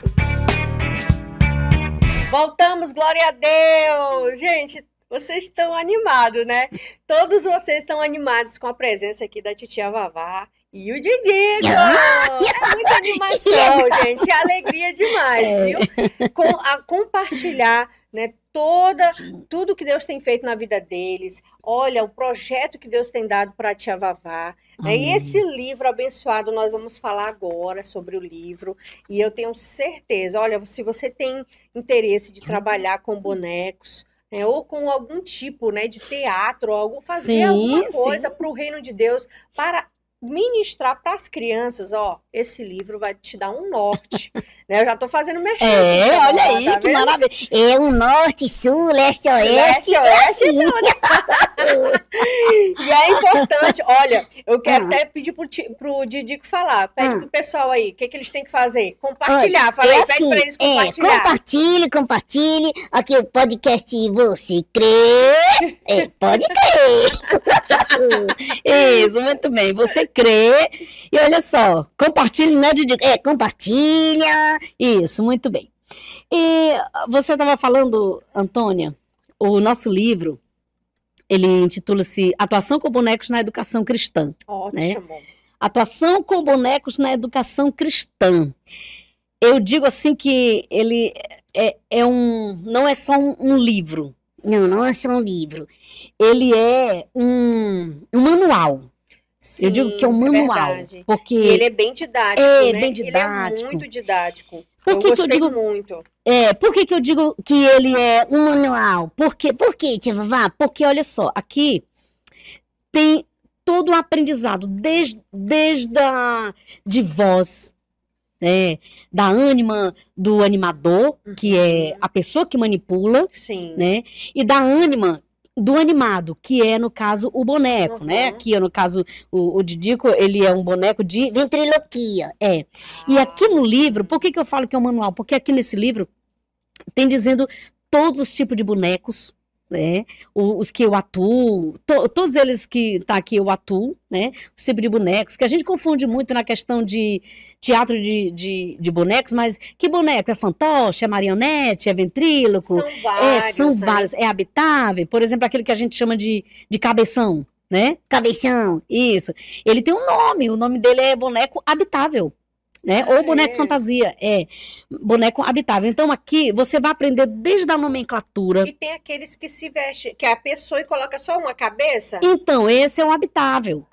Speaker 1: Voltamos, glória a Deus! Gente, vocês estão animados, né? Todos vocês estão animados com a presença aqui da titia Vavá e o Didico! É muita animação, gente, é alegria demais, viu? Compartilhar, né, tudo que Deus tem feito na vida deles. Olha, o projeto que Deus tem dado para a tia Vavá. E esse livro abençoado, nós vamos falar agora sobre o livro. E eu tenho certeza, olha, se você tem interesse de trabalhar com bonecos, ou com algum tipo, né, de teatro, fazer alguma coisa para o reino de Deus, para ministrar para as crianças, esse livro vai te dar um norte, né? Eu já tô fazendo merchan.
Speaker 2: Olha aí, tá que maravilha. Um norte, sul, leste, oeste.
Speaker 1: E é importante, olha, eu quero até pedir pro Didico falar, pede pro pessoal aí, o que eles têm que fazer? Compartilhar, pede pra eles compartilhar. Compartilhe,
Speaker 2: aqui o podcast Você Crê, pode crer.
Speaker 3: Isso, muito bem, você crê, e olha só, compartilhe, né, Didico?
Speaker 2: Compartilha.
Speaker 3: Isso, muito bem. E você estava falando, Antônia, o nosso livro, ele intitula-se Atuação com Bonecos na Educação Cristã.
Speaker 1: Ótimo.
Speaker 3: Né? Atuação com bonecos na educação cristã. Eu digo assim que ele não é só um livro.
Speaker 2: Não é só um livro.
Speaker 3: Ele é um manual.
Speaker 1: Sim,
Speaker 3: eu digo que é um manual.
Speaker 1: Verdade.
Speaker 3: Porque
Speaker 1: e ele é bem didático, né?
Speaker 3: Bem didático.
Speaker 1: Ele é muito didático.
Speaker 3: Por
Speaker 1: eu
Speaker 3: que
Speaker 1: gostei
Speaker 3: eu digo,
Speaker 1: muito.
Speaker 3: Por que eu digo que ele é
Speaker 2: um manual? Por quê, tia Vavá?
Speaker 3: Porque, olha só, aqui tem todo o aprendizado, de voz, Da ânima do animador, que é a pessoa que manipula,
Speaker 1: Sim.
Speaker 3: né? E da ânima do animado, que é, no caso, o boneco, né? Aqui, no caso, o Didico, ele é um boneco de
Speaker 2: Ventriloquia.
Speaker 3: E aqui no livro, por que eu falo que é um manual? Porque aqui nesse livro tem dizendo todos os tipos de bonecos, né? Os que eu atuo, todos eles que tá aqui eu atuo, né? Os tipos de bonecos, que a gente confunde muito na questão de teatro de bonecos, mas que boneco? É fantoche, é marionete, é ventríloco?
Speaker 1: São vários,
Speaker 3: São
Speaker 1: né?
Speaker 3: vários. É habitável, por exemplo, aquele que a gente chama de cabeção, né?
Speaker 2: Cabeção.
Speaker 3: Isso. Ele tem um nome, o nome dele é boneco habitável, né? Ou boneco
Speaker 1: é?
Speaker 3: fantasia, boneco habitável. Então aqui você vai aprender desde a nomenclatura.
Speaker 1: E tem aqueles que se vestem, que é a pessoa e coloca só uma cabeça.
Speaker 3: Então esse é o habitável,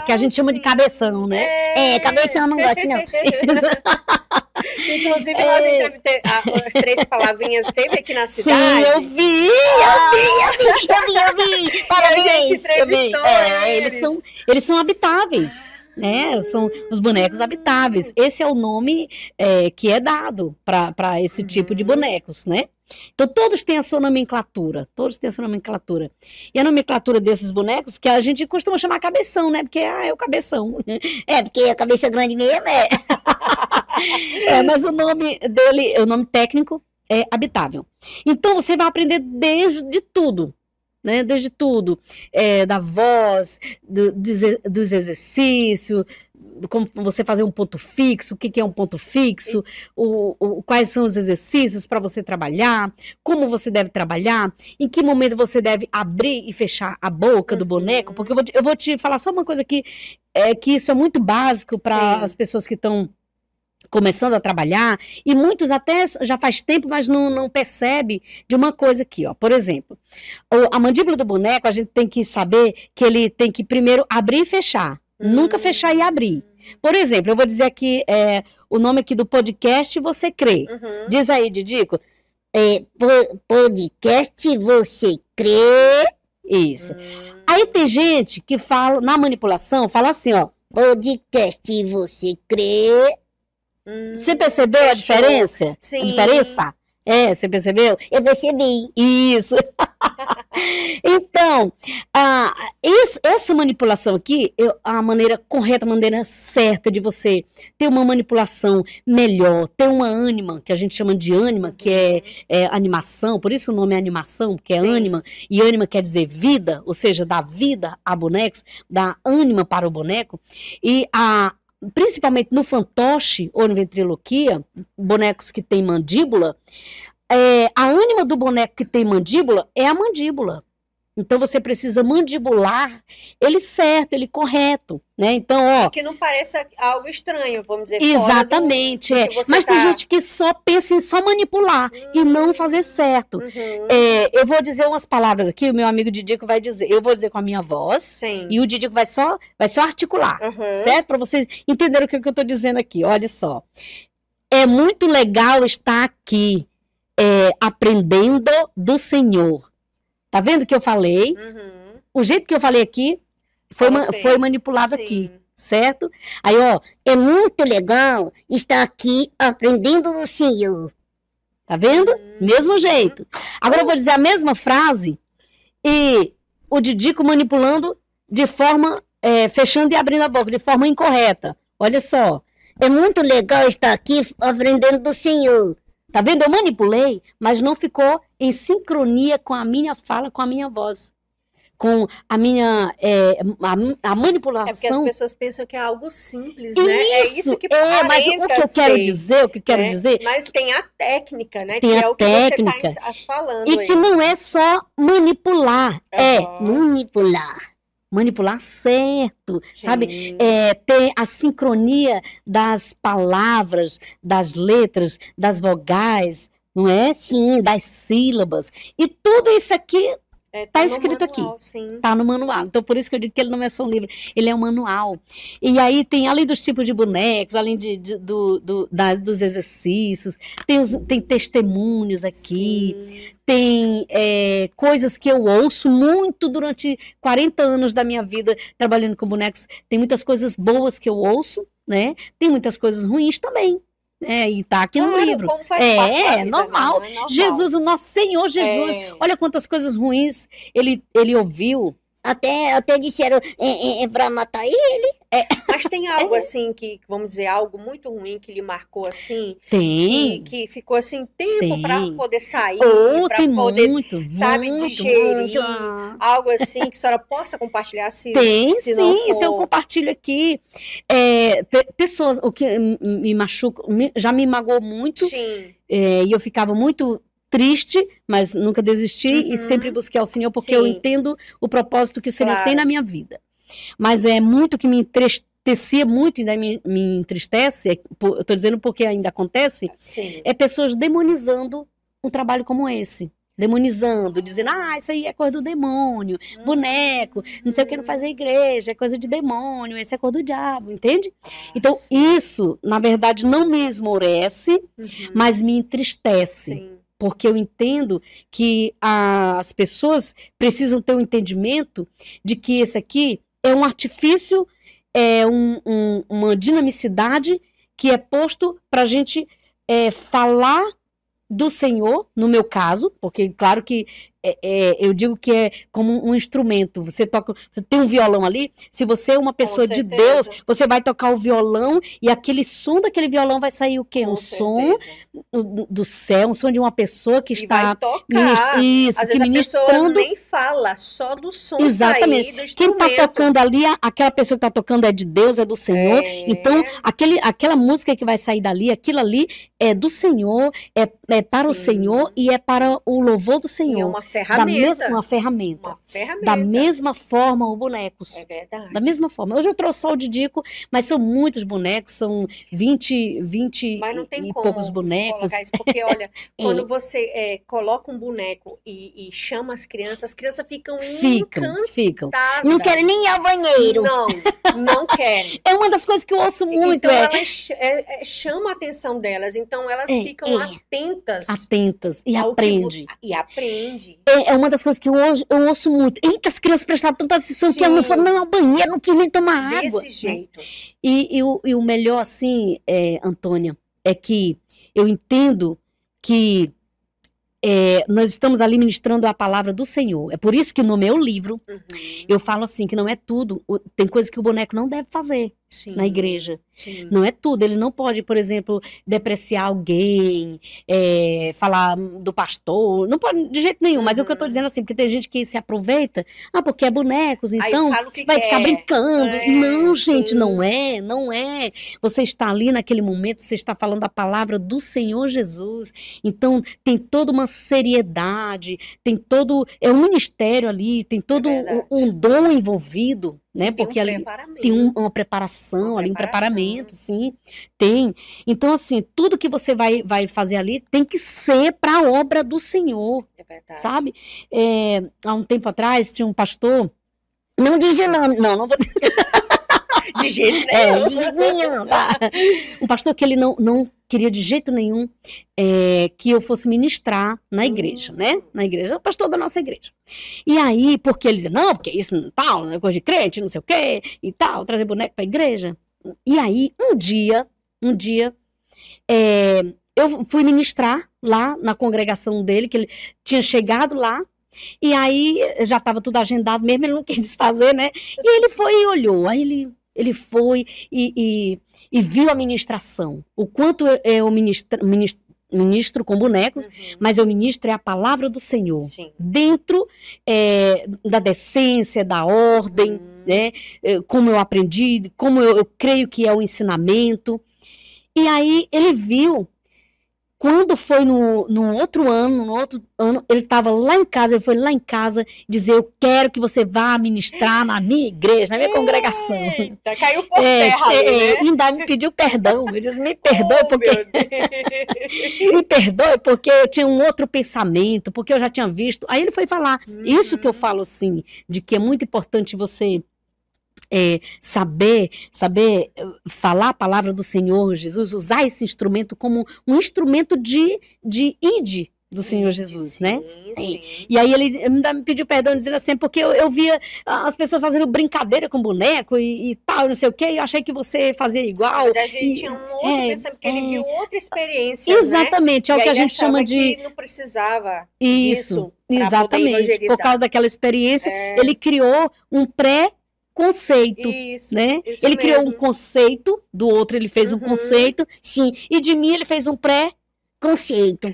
Speaker 3: que a gente chama de
Speaker 1: sim.
Speaker 3: cabeção, né?
Speaker 2: Cabeção não gosto, não.
Speaker 1: Inclusive, nós as 3 palavrinhas teve aqui na
Speaker 3: Sim,
Speaker 1: cidade.
Speaker 3: eu vi.
Speaker 2: Eu vi.
Speaker 1: E a
Speaker 2: Parabéns.
Speaker 1: gente entrevistou
Speaker 3: Eles são habitáveis, né? São os bonecos habitáveis. Esse é o nome que é dado para esse tipo de bonecos, né? Então, todos têm a sua nomenclatura. Todos têm a sua nomenclatura. E a nomenclatura desses bonecos, que a gente costuma chamar cabeção, né? Porque é o cabeção.
Speaker 2: Porque a cabeça grande mesmo
Speaker 3: Mas o nome dele, o nome técnico é habitável. Então, você vai aprender desde tudo. Né, desde tudo, da voz, dos exercícios, como você fazer um ponto fixo, o que é um ponto fixo, quais são os exercícios para você trabalhar, como você deve trabalhar, em que momento você deve abrir e fechar a boca do boneco, porque eu vou te falar só uma coisa aqui, que isso é muito básico para as pessoas que estão começando a trabalhar, e muitos até já faz tempo, mas não percebe de uma coisa aqui, ó. Por exemplo, a mandíbula do boneco, a gente tem que saber que ele tem que primeiro abrir e fechar, nunca fechar e abrir. Por exemplo, eu vou dizer aqui o nome aqui do podcast Você Crê. Diz aí, Didico.
Speaker 2: Podcast Você Crê.
Speaker 3: Isso. Aí tem gente que fala, na manipulação, fala assim, ó.
Speaker 2: Podcast Você Crê.
Speaker 3: Você percebeu a diferença?
Speaker 1: Sim.
Speaker 3: A diferença? Você percebeu?
Speaker 2: Eu percebi.
Speaker 3: Isso. Então, essa manipulação aqui, a maneira correta, a maneira certa de você ter uma manipulação melhor, ter uma ânima, que a gente chama de ânima, que é animação, por isso o nome é animação, porque é ânima, e ânima quer dizer vida, ou seja, dá vida a bonecos, dá ânima para o boneco, e principalmente no fantoche ou no ventriloquia, bonecos que têm mandíbula, a ânima do boneco que tem mandíbula é a mandíbula. Então você precisa mandibular ele certo, ele correto, né? Então, ó.
Speaker 1: Que não pareça algo estranho, vamos dizer.
Speaker 3: Exatamente,
Speaker 1: fora do que
Speaker 3: mas tem gente que só pensa em só manipular e não fazer certo. Eu vou dizer umas palavras aqui, o meu amigo Didico vai dizer. Eu vou dizer com a minha voz.
Speaker 1: Sim.
Speaker 3: E o Didico vai só articular, certo? Para vocês entenderem o que eu estou dizendo aqui. Olha só. É muito legal estar aqui aprendendo do Senhor. Tá vendo o que eu falei? O jeito que eu falei aqui foi manipulado aqui, certo? Aí, ó,
Speaker 2: é muito legal estar aqui aprendendo do Senhor.
Speaker 3: Tá vendo? Mesmo jeito. Agora eu vou dizer a mesma frase e o Didico manipulando de forma, fechando e abrindo a boca, de forma incorreta. Olha só.
Speaker 2: É muito legal estar aqui aprendendo do Senhor.
Speaker 3: Tá vendo? Eu manipulei, mas não ficou em sincronia com a minha fala, com a minha voz. Com a minha a manipulação.
Speaker 1: É porque as pessoas pensam que é algo simples, né? É isso que
Speaker 3: mas o que eu quero dizer,
Speaker 1: Mas tem a técnica, né?
Speaker 3: Tem
Speaker 1: que
Speaker 3: a
Speaker 1: é o
Speaker 3: técnica,
Speaker 1: que você está falando
Speaker 3: e
Speaker 1: aí.
Speaker 3: que não é só manipular,
Speaker 2: manipular.
Speaker 3: Manipular certo, sabe? Ter a sincronia das palavras, das letras, das vogais, não é? Sim, das sílabas. E tudo isso aqui tá escrito
Speaker 1: manual,
Speaker 3: aqui.
Speaker 1: Sim.
Speaker 3: Tá no manual. Então, por isso que eu digo que ele não é só um livro, ele é um manual. E aí tem, além dos tipos de bonecos, além dos exercícios, tem testemunhos aqui.
Speaker 1: Sim.
Speaker 3: Tem coisas que eu ouço muito durante 40 anos da minha vida trabalhando com bonecos. Tem muitas coisas boas que eu ouço, né? Tem muitas coisas ruins também. E tá aqui no livro.
Speaker 1: Como faz parte da vida,
Speaker 3: normal.
Speaker 1: né? Não é normal.
Speaker 3: Jesus, o nosso Senhor Jesus, olha quantas coisas ruins ele ouviu.
Speaker 2: Até disseram pra matar ele.
Speaker 1: Mas tem algo assim que, vamos dizer, algo muito ruim que lhe marcou assim?
Speaker 3: Tem.
Speaker 1: Que ficou assim tempo para poder sair, para
Speaker 3: Tem
Speaker 1: poder,
Speaker 3: muito,
Speaker 1: sabe,
Speaker 3: muito,
Speaker 1: digerir.
Speaker 2: muito.
Speaker 1: Algo assim que a senhora possa compartilhar se
Speaker 3: Tem,
Speaker 1: se não
Speaker 3: sim, se eu
Speaker 1: for.
Speaker 3: compartilho aqui. Pessoas, o que me machuca, já me magoou muito,
Speaker 1: Sim.
Speaker 3: e eu ficava muito triste, mas nunca desisti e sempre busquei ao Senhor, porque eu
Speaker 1: Sim.
Speaker 3: entendo o propósito que o Senhor
Speaker 1: Claro.
Speaker 3: tem na minha vida. Mas é muito que me entristecia muito, ainda me entristece, eu estou dizendo porque ainda acontece,
Speaker 1: Sim.
Speaker 3: pessoas demonizando um trabalho como esse. Demonizando, dizendo, isso aí é coisa do demônio, boneco, não sei o que não faz a igreja, é coisa de demônio, esse é coisa do diabo, entende? Então,
Speaker 1: sim.
Speaker 3: isso, na verdade, não me esmorece, mas me entristece.
Speaker 1: Sim.
Speaker 3: Porque eu entendo que as pessoas precisam ter um entendimento de que esse aqui é um artifício, uma dinamicidade que é posto para a gente falar do Senhor, no meu caso, porque claro que eu digo que é como um instrumento. Você tem um violão ali, se você é uma pessoa de Deus, você vai tocar o violão e aquele som daquele violão vai sair o quê?
Speaker 1: Com
Speaker 3: Um som do céu, um som de uma pessoa que
Speaker 1: E
Speaker 3: está
Speaker 1: vai tocar.
Speaker 3: isso,
Speaker 1: Às
Speaker 3: que
Speaker 1: vezes a pessoa
Speaker 3: ministrando.
Speaker 1: nem fala, só do som
Speaker 3: Exatamente.
Speaker 1: sair do
Speaker 3: Quem
Speaker 1: instrumento.
Speaker 3: está tocando ali, aquela pessoa que está tocando é de Deus, é do Senhor. Então, aquela música que vai sair dali, aquilo ali é do Senhor, é para o Senhor e é para o louvor do Senhor.
Speaker 1: E é uma ferramenta.
Speaker 3: Uma ferramenta.
Speaker 1: Uma ferramenta.
Speaker 3: Da mesma forma, os bonecos.
Speaker 1: É verdade.
Speaker 3: Da mesma forma. Hoje eu trouxe só o Didico, mas são muitos bonecos, são 20
Speaker 1: Mas não tem
Speaker 3: e
Speaker 1: como
Speaker 3: poucos bonecos.
Speaker 1: colocar isso, porque olha, quando você coloca um boneco e chama as crianças ficam
Speaker 3: Ficam.
Speaker 1: encantadas.
Speaker 2: Não querem nem ir ao banheiro.
Speaker 1: Não querem.
Speaker 3: É uma das coisas que eu ouço muito.
Speaker 1: Então elas chama a atenção delas, então elas ficam atentas
Speaker 3: e
Speaker 1: ao
Speaker 3: aprende.
Speaker 1: E aprende.
Speaker 3: É uma das coisas que eu ouço muito. Eita, as crianças prestaram tanta atenção que a mãe falou, não, ao banheiro, não quis nem tomar água.
Speaker 1: Desse jeito.
Speaker 3: E o melhor, assim, Antônia, é que eu entendo que nós estamos ali ministrando a palavra do Senhor. É por isso que no meu livro, eu falo assim, que não é tudo. Tem coisas que o boneco não deve fazer na igreja.
Speaker 1: Sim.
Speaker 3: Não é tudo. Ele não pode, por exemplo, depreciar alguém, falar do pastor. Não pode de jeito nenhum. Mas é o que eu estou dizendo assim, porque tem gente que se aproveita. Porque é bonecos, então vai ficar brincando. Não, gente,
Speaker 1: sim.
Speaker 3: não é. Você está ali naquele momento, você está falando a palavra do Senhor Jesus. Então, tem toda uma seriedade, tem todo... É um ministério ali, tem todo um dom envolvido, né? Porque ali tem uma preparação, ali um preparamento, sim, tem. Então, assim, tudo que você vai fazer ali tem que ser para a obra do Senhor, sabe? Há um tempo atrás tinha um pastor, não diz o nome, não vou
Speaker 1: de jeito nenhum.
Speaker 2: De jeito nenhum.
Speaker 3: Um pastor que ele não queria de jeito nenhum que eu fosse ministrar na igreja, né? Na igreja, o pastor da nossa igreja. E aí, porque ele dizia, não, porque isso não tal, é coisa de crente, não sei o quê, e tal, trazer boneco para a igreja. E aí, um dia, eu fui ministrar lá na congregação dele, que ele tinha chegado lá, e aí já estava tudo agendado mesmo, ele não quis desfazer, né? E ele foi e olhou, aí ele foi e viu a ministração, o quanto eu ministro com bonecos, mas eu ministro a palavra do Senhor, dentro da decência, da ordem, né? Como eu aprendi, como eu creio que é o ensinamento. E aí ele viu, quando foi no outro ano, ele estava lá em casa, ele foi lá em casa dizer, eu quero que você vá ministrar na minha igreja, na minha congregação.
Speaker 1: Caiu por terra ali, né?
Speaker 3: Ainda me pediu perdão, eu disse, me perdoe me perdoe porque eu tinha um outro pensamento, porque eu já tinha visto. Aí ele foi falar, isso que eu falo assim, de que é muito importante você saber falar a palavra do Senhor Jesus, usar esse instrumento como um instrumento de ide, do Senhor Jesus, né?
Speaker 1: Sim.
Speaker 3: E aí ele ainda me pediu perdão, dizendo assim, porque eu via as pessoas fazendo brincadeira com boneco e tal, não sei o quê, e eu achei que você fazia
Speaker 1: Na
Speaker 3: igual.
Speaker 1: verdade, ele tinha um outro pensamento, porque ele viu outra experiência,
Speaker 3: Exatamente, é
Speaker 1: né?
Speaker 3: o
Speaker 1: E
Speaker 3: que a
Speaker 1: aí
Speaker 3: gente
Speaker 1: achava
Speaker 3: chama de...
Speaker 1: que não precisava
Speaker 3: Isso,
Speaker 1: disso pra poder
Speaker 3: exatamente. Por
Speaker 1: evangelizar.
Speaker 3: causa daquela experiência,
Speaker 1: É.
Speaker 3: ele criou um pré-conceito,
Speaker 1: Isso,
Speaker 3: né?
Speaker 1: isso
Speaker 3: Ele criou um
Speaker 1: mesmo.
Speaker 3: conceito, do outro ele fez um
Speaker 1: Uhum.
Speaker 3: conceito, sim, e de mim ele fez um
Speaker 2: Conceito.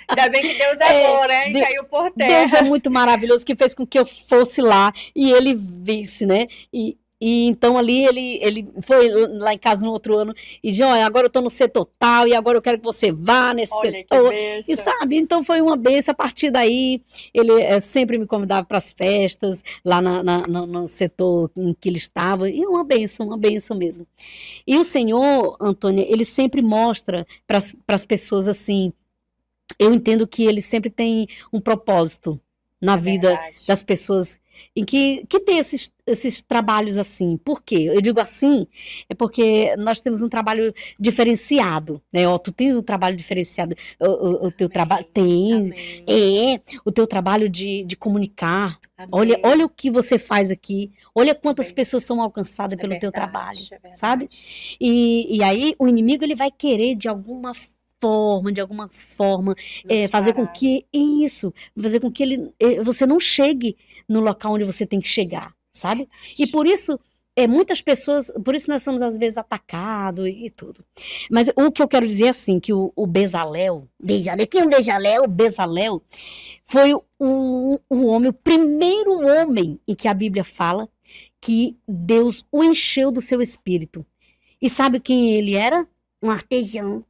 Speaker 1: Ainda bem que Deus é bom, né? E
Speaker 3: De-
Speaker 1: caiu por
Speaker 3: Deus
Speaker 1: terra.
Speaker 3: é muito maravilhoso, que fez com que eu fosse lá e ele visse, né? E então ali ele foi lá em casa no outro ano e disse, olha, agora eu tô no setor tal e agora eu quero que você vá nesse
Speaker 1: Olha que
Speaker 3: setor.
Speaker 1: bênção.
Speaker 3: E sabe, então foi uma benção. A partir daí, ele sempre me convidava para as festas, lá no setor em que ele estava, e uma benção mesmo. E o Senhor, Antônia, ele sempre mostra para as pessoas assim, eu entendo que ele sempre tem um propósito na vida
Speaker 1: Verdade.
Speaker 3: das pessoas em que tem esses trabalhos assim. Por quê? Eu digo assim, é porque nós temos um trabalho diferenciado, né? Ó, tu tens um trabalho diferenciado, o teu trabalho tem,
Speaker 1: Amém.
Speaker 3: o teu trabalho de comunicar.
Speaker 1: Amém.
Speaker 3: Olha o que você faz aqui, olha quantas
Speaker 1: Bem,
Speaker 3: pessoas são alcançadas
Speaker 1: É
Speaker 3: pelo teu
Speaker 1: verdade,
Speaker 3: trabalho,
Speaker 1: é verdade.
Speaker 3: sabe? E aí o inimigo ele vai querer de alguma forma
Speaker 1: Nos
Speaker 3: fazer com
Speaker 1: parar.
Speaker 3: que fazer com que você não chegue no local onde você tem que chegar, sabe? E por isso muitas pessoas, por isso nós somos às vezes atacados e tudo. Mas o que eu quero dizer é assim, que o Bezalel,
Speaker 2: Quem é um Bezalel?
Speaker 3: o Bezalel foi o primeiro homem em que a Bíblia fala que Deus o encheu do seu espírito. E sabe quem ele era?
Speaker 2: Um artesão.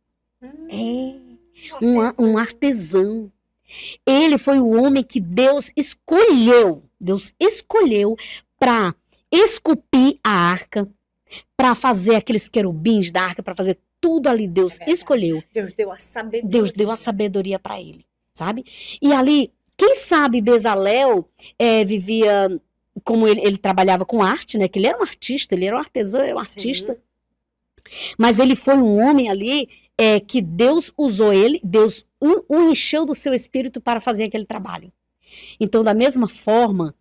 Speaker 3: Um artesão. Ele foi o homem que Deus escolheu para esculpir a arca, para fazer aqueles querubins da arca, para fazer tudo ali. Deus
Speaker 1: É verdade.
Speaker 3: escolheu.
Speaker 1: Deus deu a sabedoria.
Speaker 3: Deus deu a sabedoria para ele, sabe? E ali, quem sabe Bezalel vivia, como ele trabalhava com arte, né? Que ele era um artista, ele era um artesão, era um
Speaker 1: Sim.
Speaker 3: artista. Mas ele foi um homem ali que Deus usou ele, Deus o encheu do seu espírito para fazer aquele trabalho. Então, da mesma forma,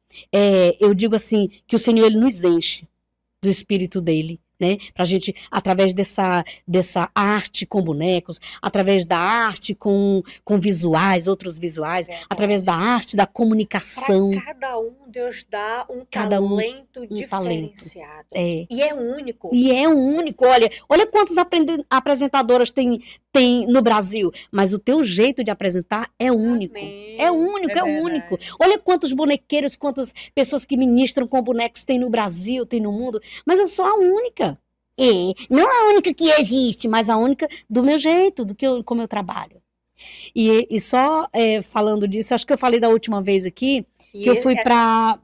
Speaker 3: eu digo assim, que o Senhor ele nos enche do espírito dele, né? Pra gente, através dessa arte com bonecos, através da arte com visuais, outros visuais,
Speaker 1: Verdade.
Speaker 3: através da arte da comunicação.
Speaker 1: Para cada um, Deus dá um
Speaker 3: Cada um
Speaker 1: talento diferenciado. E é único.
Speaker 3: E é único, olha quantas apresentadoras tem no Brasil, mas o teu jeito de apresentar é único.
Speaker 1: Amém.
Speaker 3: É único, é
Speaker 1: verdade.
Speaker 3: único. Olha quantos bonequeiros, quantas pessoas que ministram com bonecos tem no Brasil, tem no mundo, mas eu sou a única.
Speaker 2: Não a única que existe.
Speaker 3: Mas a única do meu jeito, como eu trabalho. E só falando disso, acho que eu falei da última vez aqui,
Speaker 1: E
Speaker 3: que eu fui pra...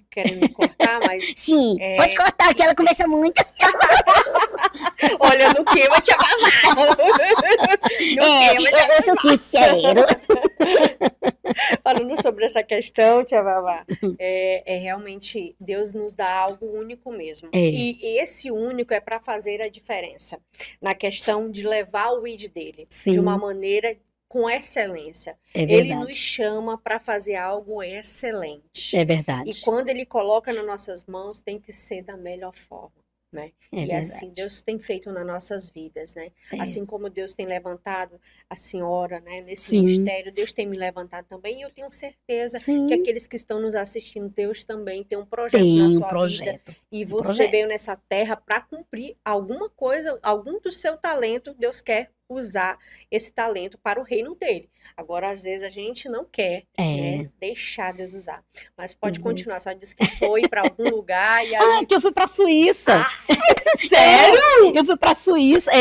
Speaker 1: Querem me cortar, mas
Speaker 2: Sim, pode cortar, que ela conversa muito.
Speaker 1: olha, no queima te abalar.
Speaker 2: Eu sou sincero.
Speaker 1: Falando sobre essa questão, Tia Vavá, realmente Deus nos dá algo único mesmo. E esse único é para fazer a diferença na questão de levar o id dele
Speaker 3: Sim.
Speaker 1: de uma maneira com excelência.
Speaker 3: É
Speaker 1: Ele
Speaker 3: verdade.
Speaker 1: nos chama para fazer algo excelente.
Speaker 3: É verdade.
Speaker 1: E quando ele coloca nas nossas mãos, tem que ser da melhor forma, né?
Speaker 3: É
Speaker 1: E
Speaker 3: verdade.
Speaker 1: assim Deus tem feito nas nossas vidas, né?
Speaker 3: É.
Speaker 1: Assim como Deus tem levantado a senhora, né? Nesse
Speaker 3: Sim.
Speaker 1: ministério, Deus tem me levantado também. E eu tenho certeza
Speaker 3: Sim.
Speaker 1: que aqueles que estão nos assistindo, Deus também tem um projeto
Speaker 3: Tem
Speaker 1: na
Speaker 3: um
Speaker 1: sua vida.
Speaker 3: projeto.
Speaker 1: E você
Speaker 3: projeto.
Speaker 1: veio nessa terra para cumprir alguma coisa, algum do seu talento, Deus quer usar esse talento para o reino dele. Agora, às vezes, a gente não quer né, deixar Deus usar. Mas pode
Speaker 3: Às
Speaker 1: continuar.
Speaker 3: vezes.
Speaker 1: Só disse que foi para algum lugar e
Speaker 3: Ah,
Speaker 1: aí...
Speaker 3: que eu fui pra Suíça.
Speaker 1: Sério?
Speaker 3: Eu fui pra Suíça,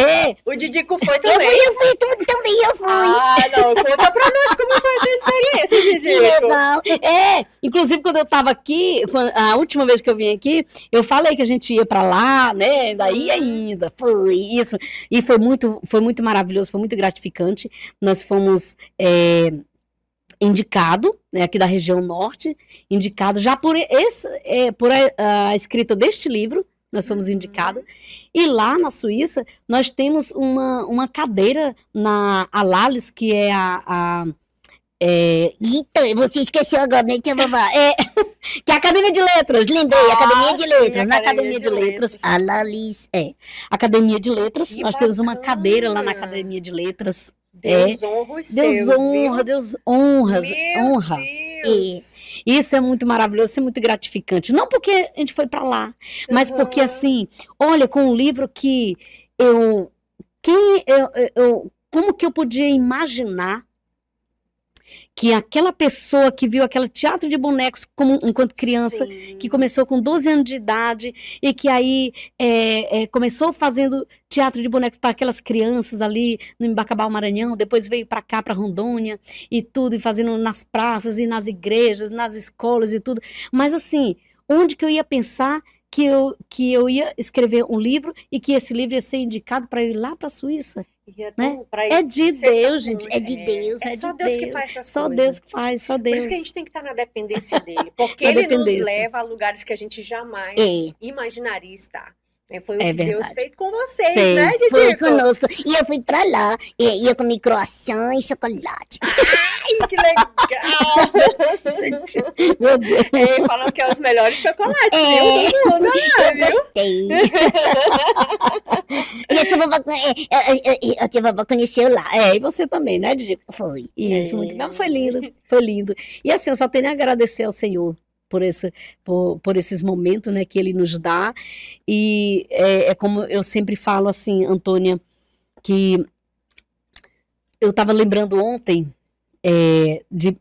Speaker 1: O Didico foi
Speaker 2: Eu
Speaker 1: também.
Speaker 2: fui, também eu fui.
Speaker 1: Ah, não. Conta pra nós como foi essa experiência,
Speaker 2: Que
Speaker 1: Didico.
Speaker 2: legal.
Speaker 3: Inclusive quando eu tava aqui, a última vez que eu vim aqui, eu falei que a gente ia pra lá, né? Daí ainda, foi isso. E foi muito maravilhoso, foi muito gratificante. Nós fomos indicado, né, aqui da região norte, indicado já por a escrita deste livro, nós fomos indicados. E lá na Suíça, nós temos uma cadeira na Alalis, que é
Speaker 2: Então, você esqueceu agora, né, tia Vovó?
Speaker 3: que é a Academia de Letras, lembrei, Academia de
Speaker 1: sim,
Speaker 3: Letras. Na
Speaker 1: Academia
Speaker 3: Academia
Speaker 1: de
Speaker 3: de Letras,
Speaker 1: Letras.
Speaker 2: A Lalis.
Speaker 3: Academia de Letras,
Speaker 1: Que
Speaker 3: nós temos uma
Speaker 1: bacana.
Speaker 3: cadeira lá na Academia de Letras.
Speaker 1: Deus honra os
Speaker 3: Deus
Speaker 1: seus,
Speaker 3: honra,
Speaker 1: viu?
Speaker 3: Deus honra.
Speaker 1: Meu Deus.
Speaker 3: Isso é muito maravilhoso, isso é muito gratificante. Não porque a gente foi para lá, mas porque assim, olha, com um livro que como que eu podia imaginar que aquela pessoa que viu aquele teatro de bonecos enquanto criança,
Speaker 1: Sim.
Speaker 3: que começou com 12 anos de idade e que aí começou fazendo teatro de bonecos para aquelas crianças ali no Embacabal, Maranhão, depois veio para cá, para Rondônia e tudo, e fazendo nas praças e nas igrejas, nas escolas e tudo. Mas assim, onde que eu ia pensar que eu ia escrever um livro e que esse livro ia ser indicado para eu ir lá para a Suíça?
Speaker 1: Né?
Speaker 3: É de Deus, gente.
Speaker 2: É de Deus,
Speaker 3: É
Speaker 2: só
Speaker 3: de
Speaker 2: Deus
Speaker 1: que faz essas
Speaker 3: Só
Speaker 1: coisas.
Speaker 3: Deus que faz, só
Speaker 1: Por
Speaker 3: Deus.
Speaker 1: isso que a gente tem que estar na dependência dele. Porque
Speaker 3: Na
Speaker 1: ele
Speaker 3: dependência.
Speaker 1: nos leva a lugares que a gente jamais imaginaria estar. Foi o
Speaker 3: É
Speaker 1: que Deus
Speaker 3: verdade.
Speaker 1: fez com vocês,
Speaker 3: Fez.
Speaker 1: né,
Speaker 2: Foi
Speaker 1: Didico?
Speaker 2: conosco. E eu fui pra lá, ia comer croissant e chocolate.
Speaker 1: Ai, que legal!
Speaker 3: Meu Deus.
Speaker 1: Falam que é os melhores chocolates,
Speaker 2: É.
Speaker 1: viu? Do mundo, né, viu?
Speaker 2: Gostei. E a tia vovó conheceu lá.
Speaker 3: E você também, né, Didi?
Speaker 2: Foi.
Speaker 3: Isso, muito bem. Foi lindo, foi lindo. E assim, eu só tenho a agradecer ao Senhor por esses momentos, né, que Ele nos dá. E é como eu sempre falo assim, Antônia, que eu estava lembrando ontem de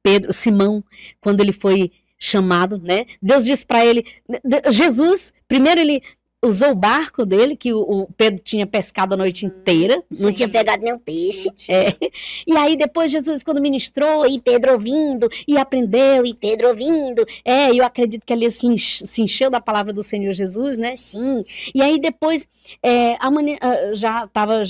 Speaker 3: Pedro, Simão, quando ele foi chamado, né? Deus disse para ele, Jesus, primeiro ele usou o barco dele, que o Pedro tinha pescado a noite inteira.
Speaker 2: Não tinha pegado nenhum peixe.
Speaker 3: E aí depois Jesus, quando ministrou,
Speaker 2: E Pedro ouvindo,
Speaker 3: e aprendeu,
Speaker 2: e Pedro ouvindo.
Speaker 3: eu acredito que ali se encheu da palavra do Senhor Jesus, né?
Speaker 2: Sim.
Speaker 3: E aí depois, já estava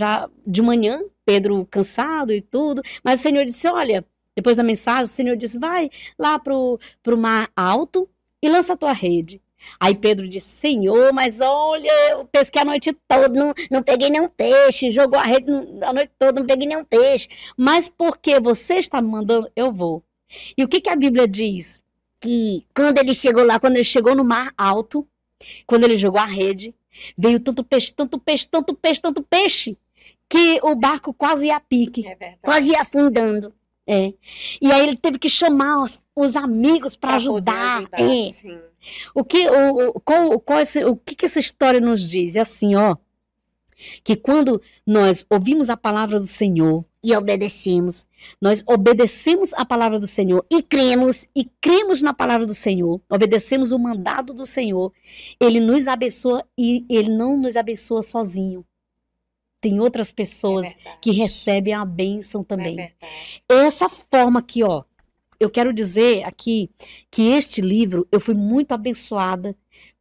Speaker 3: de manhã, Pedro cansado e tudo, mas o Senhor disse, olha, depois da mensagem, o Senhor disse, vai lá pro mar alto e lança a tua rede. Aí Pedro disse, Senhor, mas olha, eu pesquei a noite toda,
Speaker 2: Não peguei nenhum peixe.
Speaker 3: jogou a rede a noite toda, não peguei nenhum peixe. Mas porque você está me mandando, eu vou. E o que a Bíblia diz?
Speaker 2: Que
Speaker 3: Quando ele chegou lá, quando ele chegou no mar alto, quando ele jogou a rede, veio tanto peixe, tanto peixe, tanto peixe, tanto peixe, que o barco quase ia a pique.
Speaker 1: É verdade.
Speaker 2: quase ia afundando.
Speaker 3: E aí ele teve que chamar os amigos para
Speaker 1: poder
Speaker 3: ajudar.
Speaker 1: sim.
Speaker 3: O que essa história nos diz? É assim, ó, que quando nós ouvimos a palavra do Senhor,
Speaker 2: E obedecemos.
Speaker 3: nós obedecemos a palavra do Senhor
Speaker 2: E cremos.
Speaker 3: e cremos na palavra do Senhor, obedecemos o mandado do Senhor, Ele nos abençoa e Ele não nos abençoa sozinho. Tem outras pessoas
Speaker 1: verdade.
Speaker 3: que recebem a bênção
Speaker 1: É
Speaker 3: também.
Speaker 1: verdade.
Speaker 3: Essa forma aqui, ó, eu quero dizer aqui que este livro, eu fui muito abençoada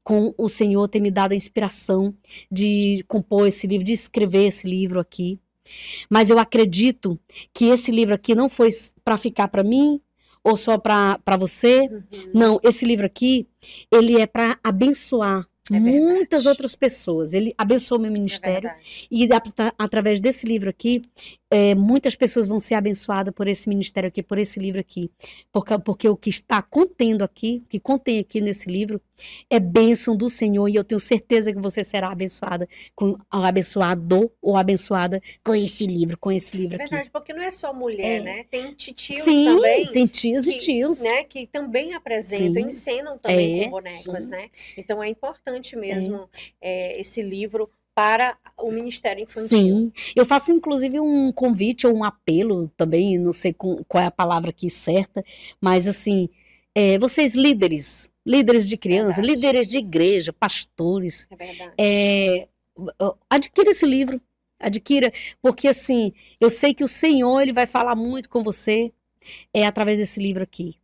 Speaker 3: com o Senhor ter me dado a inspiração de compor esse livro, de escrever esse livro aqui. Mas eu acredito que esse livro aqui não foi para ficar para mim ou só para você. Não, esse livro aqui, ele é para abençoar muitas
Speaker 1: verdade.
Speaker 3: outras pessoas. Ele abençoou meu
Speaker 1: É
Speaker 3: ministério.
Speaker 1: verdade.
Speaker 3: E através desse livro aqui, muitas pessoas vão ser abençoadas por esse ministério aqui, por esse livro aqui. Porque o que está contendo aqui, o que contém aqui nesse livro, é bênção do Senhor. E eu tenho certeza que você será abençoada, abençoado ou abençoada com esse livro
Speaker 1: É
Speaker 3: aqui.
Speaker 1: verdade, porque não é só mulher, né? Tem titios
Speaker 3: Sim,
Speaker 1: também.
Speaker 3: tem tios e
Speaker 1: que,
Speaker 3: tios.
Speaker 1: né, que também apresentam,
Speaker 3: Sim.
Speaker 1: encenam também
Speaker 3: É,
Speaker 1: com bonecas,
Speaker 3: sim.
Speaker 1: né? Então é importante mesmo esse livro para o Ministério Infantil.
Speaker 3: Sim, eu faço inclusive um convite ou um apelo também, não sei qual é a palavra aqui certa, mas assim, vocês líderes de criança,
Speaker 1: Verdade.
Speaker 3: líderes de igreja, pastores,
Speaker 1: É verdade.
Speaker 3: adquira esse livro, adquira, porque assim, eu sei que o Senhor, Ele vai falar muito com você, através desse livro aqui.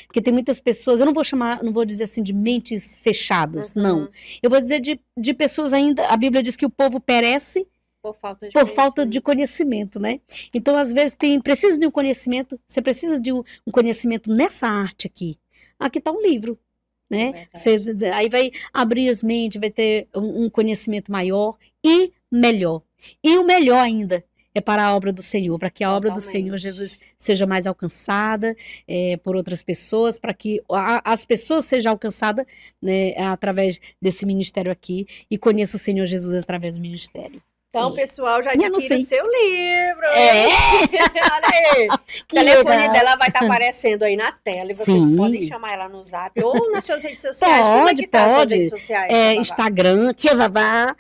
Speaker 3: Porque tem muitas pessoas, eu não vou dizer assim de mentes fechadas, não. Eu vou dizer de pessoas ainda, a Bíblia diz que o povo perece
Speaker 1: Por falta de
Speaker 3: por falta de
Speaker 1: conhecimento.
Speaker 3: conhecimento, né? Então, às vezes, precisa de um conhecimento, você precisa de um conhecimento nessa arte aqui. Aqui está um livro, né? Aí vai abrir as mentes, vai ter um conhecimento maior e melhor. E o melhor ainda é para a obra do Senhor, para que a obra do Senhor Jesus seja mais alcançada por outras pessoas, para que as pessoas sejam alcançadas, né, através desse ministério aqui e conheçam o Senhor Jesus através do ministério.
Speaker 1: Então, pessoal, já adquire o seu livro. Olha aí. O telefone dela vai estar aparecendo aí na tela e vocês podem chamar ela no Zap ou nas suas redes sociais. Como é que tá as suas redes sociais?
Speaker 2: Instagram, Tia Vavá.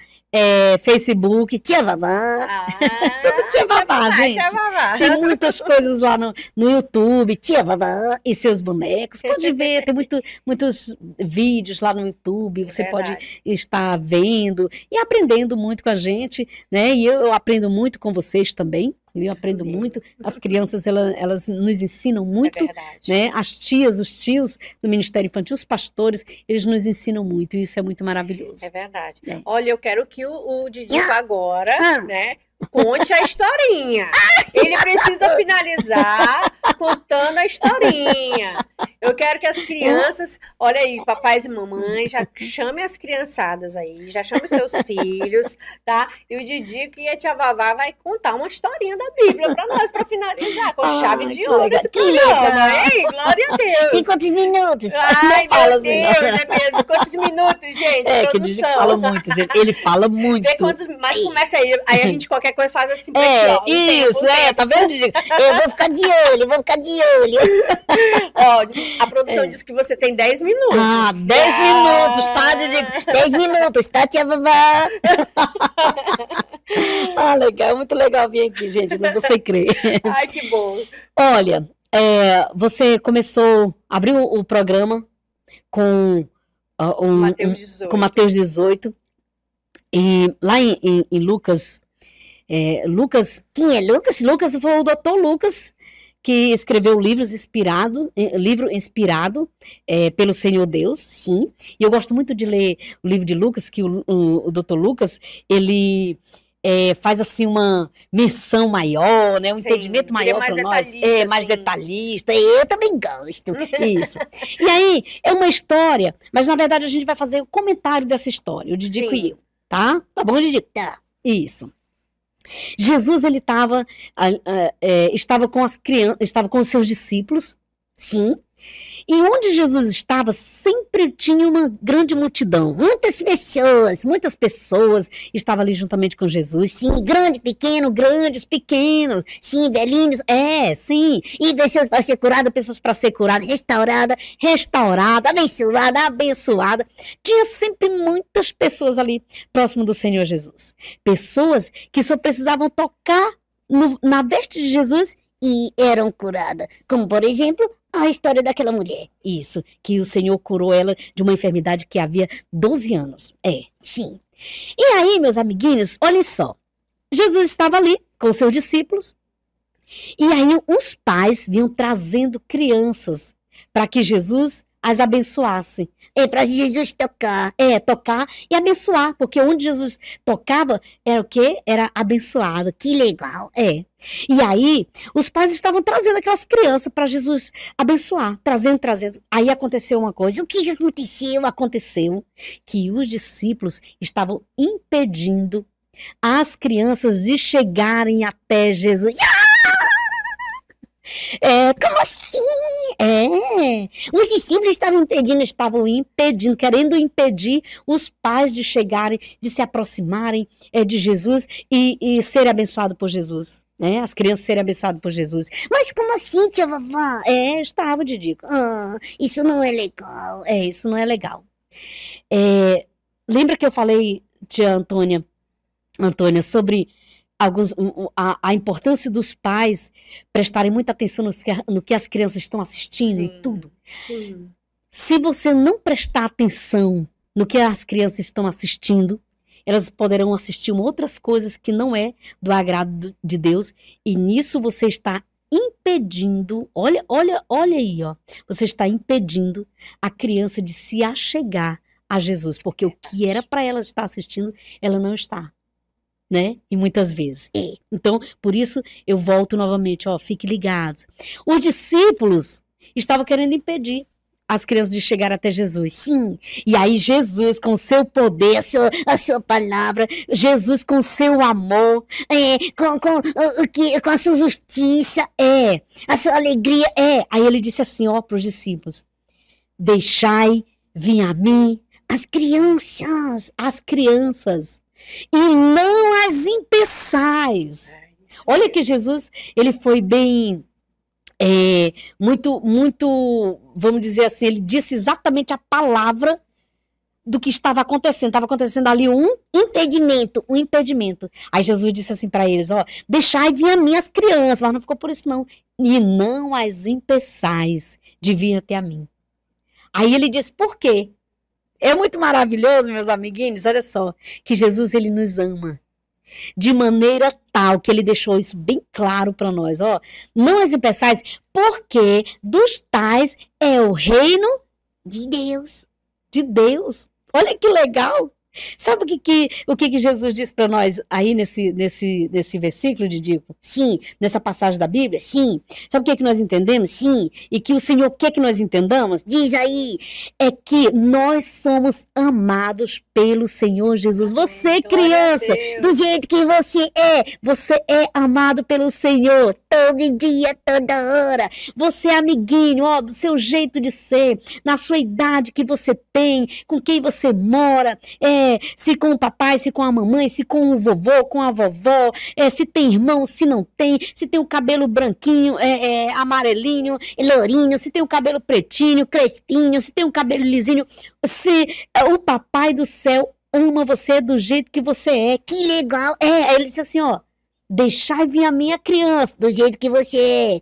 Speaker 2: Facebook, Tia Vavá.
Speaker 3: Tudo Tia Vavá, gente.
Speaker 1: Tia Vavá.
Speaker 3: Tem muitas coisas lá no YouTube, Tia Vavá e seus bonecos. Pode ver, tem muitos vídeos lá no YouTube. Você pode estar vendo e aprendendo muito com a gente, né? E eu aprendo muito com vocês também. Eu aprendo muito. As crianças, elas nos ensinam muito, né? As tias, os tios do Ministério Infantil, os pastores, eles nos ensinam muito. E isso é muito maravilhoso.
Speaker 1: É verdade. Olha, eu quero que o Didico agora, né, conte a historinha. Ele precisa finalizar contando a historinha. Eu quero que as crianças, olha aí, papais e mamães, já chame as criançadas aí, já chame os seus filhos, tá? E o Didico e a Tia Vavá vai contar uma historinha da Bíblia pra nós, pra finalizar, com chave de ouro esse programa. Ei, glória a Deus.
Speaker 2: Tem quantos minutos?
Speaker 1: Ai, meu Deus, é mesmo. Quantos minutos, gente?
Speaker 3: Que o Didico fala muito, gente. Ele fala muito.
Speaker 1: Vê quantos, mas começa aí a gente qualquer coisa faz assim.
Speaker 3: Tá vendo, Didico?
Speaker 2: Eu vou ficar de olho,
Speaker 1: Ó, a produção diz que você tem 10 minutos.
Speaker 3: 10 minutos, tá, Didico?
Speaker 2: 10 minutos, tá, Tia Vavá?
Speaker 3: Legal, muito legal vir aqui, gente, não você crê.
Speaker 1: Ai, que bom.
Speaker 3: Olha, você abriu o programa com Mateus 18, e lá em Lucas,
Speaker 2: Quem é Lucas?
Speaker 3: Lucas foi o doutor Lucas, que escreveu livro inspirado pelo Senhor Deus, sim. E eu gosto muito de ler o livro de Lucas, que o doutor Lucas, ele faz assim uma menção maior, né, um entendimento maior para nós. Mais detalhista.
Speaker 2: Eu também gosto.
Speaker 3: Isso. E aí, é uma história, mas na verdade a gente vai fazer o comentário dessa história, o Didico e eu, tá? Tá bom, Didico?
Speaker 2: Tá.
Speaker 3: Isso. Jesus, ele estava com as crianças, estava com os seus discípulos, sim. E onde Jesus estava, sempre tinha uma grande multidão. Muitas pessoas estavam ali juntamente com Jesus.
Speaker 2: Sim, grande, pequeno, grandes, pequenos. Sim, velhinhos.
Speaker 3: Sim.
Speaker 2: E pessoas para ser curadas, pessoas para ser curadas,
Speaker 3: restaurada, abençoada. Tinha sempre muitas pessoas ali próximo do Senhor Jesus. Pessoas que só precisavam tocar na veste de Jesus
Speaker 2: e eram curadas. Como, por exemplo, a história daquela mulher.
Speaker 3: Isso, que o Senhor curou ela de uma enfermidade que havia 12 anos.
Speaker 2: Sim.
Speaker 3: E aí, meus amiguinhos, olhem só. Jesus estava ali com seus discípulos. E aí os pais vinham trazendo crianças para que Jesus as abençoasse.
Speaker 2: Para Jesus tocar.
Speaker 3: Tocar e abençoar, porque onde Jesus tocava era o quê? Era abençoado.
Speaker 2: Que legal.
Speaker 3: E aí, os pais estavam trazendo aquelas crianças para Jesus abençoar, trazendo. Aí aconteceu uma coisa.
Speaker 2: O que aconteceu?
Speaker 3: Aconteceu que os discípulos estavam impedindo as crianças de chegarem até Jesus.
Speaker 2: Como assim? Os discípulos estavam impedindo, querendo impedir os pais de chegarem, de se aproximarem de Jesus e serem abençoados por Jesus. Né? As crianças serem abençoadas por Jesus. Mas como assim, Tia Vavá?
Speaker 3: Estava, Didico.
Speaker 2: Isso não é legal.
Speaker 3: Isso não é legal. Lembra que eu falei, tia Antônia, sobre a importância dos pais prestarem muita atenção no que as crianças estão assistindo e tudo.
Speaker 1: Sim.
Speaker 3: Se você não prestar atenção no que as crianças estão assistindo, elas poderão assistir outras coisas que não é do agrado de Deus, e nisso você está impedindo, olha aí, ó, você está impedindo a criança de se achegar a Jesus, porque o que era para ela estar assistindo, ela não está. Né? E muitas vezes. Então, por isso, eu volto novamente, fique ligados. Os discípulos estavam querendo impedir as crianças de chegar até Jesus.
Speaker 2: Sim.
Speaker 3: E aí Jesus, com o seu poder,
Speaker 2: A sua palavra,
Speaker 3: Jesus com o seu amor,
Speaker 2: com a sua justiça, a sua alegria,
Speaker 3: Aí ele disse assim, ó, para os discípulos, deixai vir a mim
Speaker 2: as crianças,
Speaker 3: e não as impeçais. Olha que Jesus, ele foi bem, muito, vamos dizer assim, ele disse exatamente a palavra do que estava acontecendo. Estava acontecendo ali um impedimento. Aí Jesus disse assim para eles, ó, deixai vir a mim as crianças, mas não ficou por isso não. E não as impeçais de vir até a mim. Aí ele disse, por quê? É muito maravilhoso, meus amiguinhos, olha só, que Jesus, ele nos ama de maneira tal que ele deixou isso bem claro para nós, ó. Não as impeçais, porque dos tais é o reino
Speaker 2: de Deus.
Speaker 3: de Deus. Olha que legal. Sabe o que Jesus disse para nós aí nesse versículo, Didico?
Speaker 2: Sim.
Speaker 3: Nessa passagem da Bíblia?
Speaker 2: Sim.
Speaker 3: Sabe o que nós entendemos?
Speaker 2: Sim.
Speaker 3: E que o Senhor quer que nós entendamos?
Speaker 2: Diz aí.
Speaker 3: É que nós somos amados pelo Senhor Jesus. Você, criança,
Speaker 2: Do jeito que
Speaker 3: você é amado pelo Senhor.
Speaker 2: todo dia, toda hora.
Speaker 3: Você é amiguinho, ó, do seu jeito de ser, na sua idade que você tem, com quem você mora, se com o papai, se com a mamãe, se com o vovô, com a vovó, se tem irmão, se não tem, se tem o cabelo branquinho, amarelinho,
Speaker 2: Lourinho,
Speaker 3: se tem o cabelo pretinho, crespinho, se tem o cabelo lisinho, se o papai do céu ama você do jeito que você é.
Speaker 2: que legal.
Speaker 3: Ele disse assim, ó, deixai vir a minha criança,
Speaker 2: Do jeito que você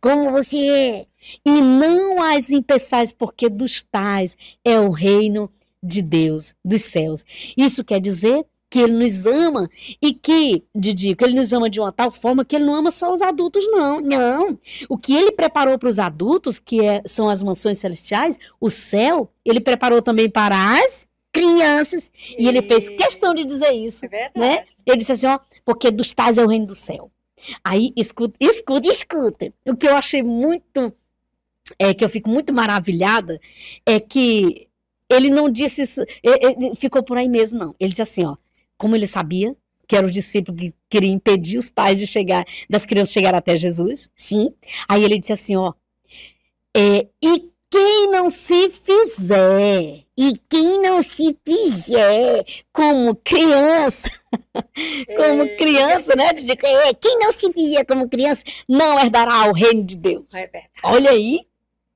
Speaker 2: como você é.
Speaker 3: e não as impeçais, porque dos tais é o reino de Deus, dos céus. Isso quer dizer que ele nos ama e que, Didico, ele nos ama de uma tal forma que ele não ama só os adultos, não.
Speaker 2: Não,
Speaker 3: O que ele preparou para os adultos, que são as mansões celestiais, o céu, ele preparou também para as
Speaker 2: crianças.
Speaker 3: e ele fez questão de dizer isso,
Speaker 1: É verdade.
Speaker 3: né? Ele disse assim, ó, porque dos tais é o reino do céu. Aí, escuta. O que eu achei muito, que eu fico muito maravilhada, é que ele não disse isso, ficou por aí mesmo, não. Ele disse assim, ó, como ele sabia que eram os discípulos que queriam impedir os pais de das crianças chegarem até Jesus,
Speaker 2: Sim.
Speaker 3: aí ele disse assim, ó, e quem não se fizer
Speaker 2: E quem não se fizer,
Speaker 3: como criança, né, Didi?
Speaker 2: quem não se fizer como criança,
Speaker 3: Não herdará o reino de Deus.
Speaker 1: É verdade.
Speaker 3: Olha aí,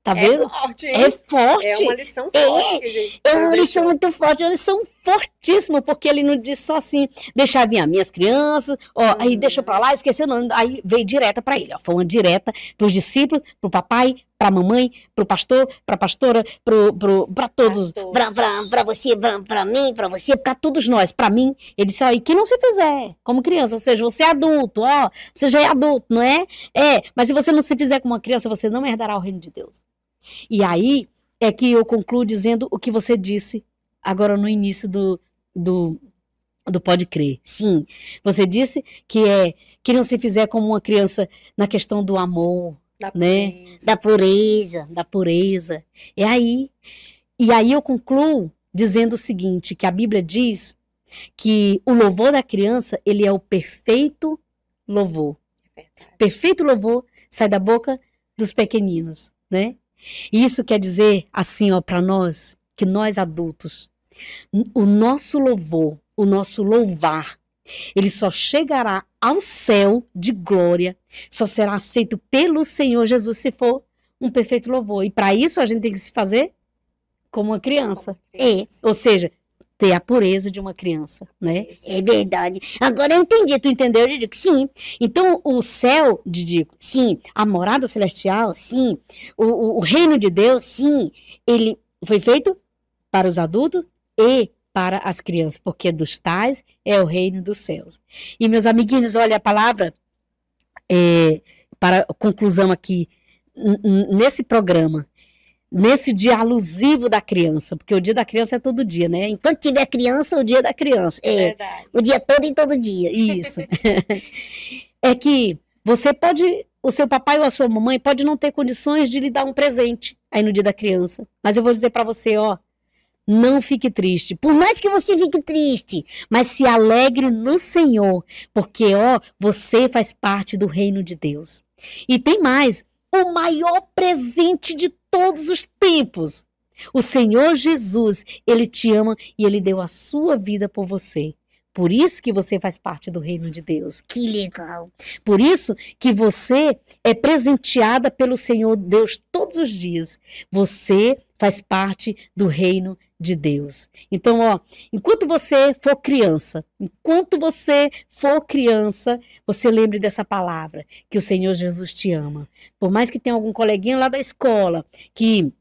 Speaker 3: tá vendo?
Speaker 1: Forte, hein?
Speaker 3: É forte.
Speaker 1: É uma lição forte. que
Speaker 2: é uma
Speaker 1: deixou.
Speaker 2: lição muito forte.
Speaker 3: Eles são fortíssimos, porque ele não disse só assim, deixar vir as minhas crianças, ó, aí deixa pra lá, esqueceu, não, aí veio direta pra ele, ó, foi uma direta pros discípulos, pro papai, pra mamãe, pro pastor, pra pastora, pra todos,
Speaker 2: Pra você, pra mim, pra você.
Speaker 3: pra todos nós, pra mim, ele disse, ó, e quem não se fizer como criança, ou seja, você é adulto, ó, você já é adulto, não é? Mas se você não se fizer como uma criança, você não herdará o reino de Deus. E aí é que eu concluo dizendo o que você disse agora no início do Pode Crer. Sim, você disse que não se fizer como uma criança na questão do amor,
Speaker 1: Da
Speaker 3: né?
Speaker 1: pureza.
Speaker 3: Da pureza. E aí eu concluo dizendo o seguinte, que a Bíblia diz que o louvor da criança, ele é o perfeito louvor.
Speaker 1: É verdade.
Speaker 3: Perfeito louvor sai da boca dos pequeninos, né? E isso quer dizer, assim, ó, para nós, que nós adultos, o nosso louvor, o nosso louvar, ele só chegará ao céu de glória, só será aceito pelo Senhor Jesus se for um perfeito louvor. E para isso a gente tem que se fazer como uma criança. Ou seja, ter a pureza de uma criança, né?
Speaker 2: É verdade. Agora eu entendi.
Speaker 3: Tu entendeu, Didico? Sim. Então, o céu, Didico,
Speaker 2: Sim,
Speaker 3: a morada celestial,
Speaker 2: sim,
Speaker 3: o reino de Deus,
Speaker 2: sim.
Speaker 3: ele foi feito para os adultos e para as crianças, porque dos tais é o reino dos céus. E, meus amiguinhos, olha a palavra, para conclusão aqui, nesse programa, nesse dia alusivo da criança, porque o dia da criança é todo dia, né?
Speaker 2: Enquanto tiver criança,
Speaker 3: O dia da criança.
Speaker 1: É verdade.
Speaker 2: o dia todo e todo dia.
Speaker 3: Isso. É que você pode o seu papai ou a sua mamãe pode não ter condições de lhe dar um presente aí no dia da criança. Mas eu vou dizer para você, ó, não fique triste. Por mais que você fique triste, mas se alegre no Senhor, porque, ó, você faz parte do reino de Deus. E tem mais, o maior presente de todos os tempos. O Senhor Jesus, Ele te ama e Ele deu a sua vida por você. Por isso que você faz parte do reino de Deus. Que legal! Por isso que você é presenteada pelo Senhor Deus todos os dias. Você faz parte do reino de Deus. Então, ó, enquanto você for criança, você lembre dessa palavra, que o Senhor Jesus te ama. Por mais que tenha algum coleguinha lá da escola que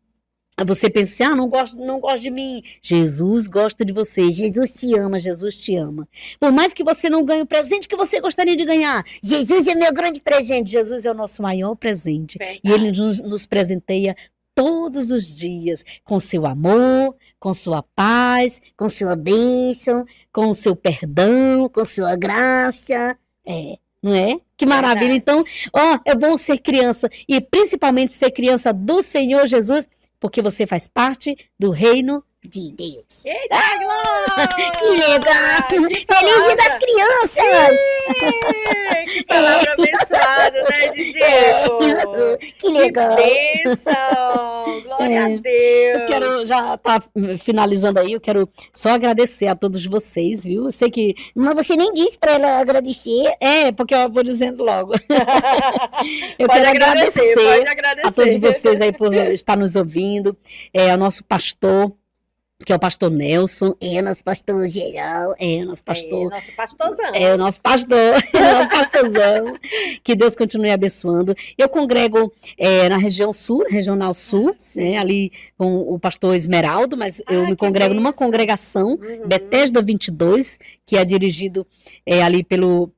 Speaker 3: você pense, não gosta de mim. Jesus gosta de você. Jesus te ama, Jesus te ama. Por mais que você não ganhe o presente que você gostaria de ganhar, Jesus é meu grande presente. Jesus é o nosso maior presente. Verdade. E Ele nos presenteia todos os dias com seu amor, com sua paz, com sua bênção, com o seu perdão, com sua graça. Não é? Que maravilha. Verdade. Então, ó, é bom ser criança e principalmente ser criança do Senhor Jesus, porque você faz parte do reino de Deus.
Speaker 1: Eita, Glória!
Speaker 2: Que legal! Feliz Dia das Crianças!
Speaker 1: Que palavra abençoada, né, Diego?
Speaker 2: Que legal!
Speaker 1: Que bênção! Glória a Deus!
Speaker 3: Eu quero, já tá finalizando aí, eu quero só agradecer a todos vocês, viu? Eu sei que...
Speaker 2: Mas você nem disse para ela agradecer.
Speaker 3: Porque eu vou dizendo logo. Eu
Speaker 1: pode
Speaker 3: quero
Speaker 1: agradecer
Speaker 3: a todos vocês aí por estar nos ouvindo, ao nosso pastor, que é o pastor Nelson,
Speaker 2: o nosso pastor geral,
Speaker 3: o nosso pastor.
Speaker 1: Nosso pastorzão.
Speaker 3: O nosso pastor, nosso pastorzão. Que Deus continue abençoando. Eu congrego na região sul, regional sul, né, ali com o pastor Esmeraldo, mas eu me congrego numa congregação, Betesda 22, que é dirigido ali pelo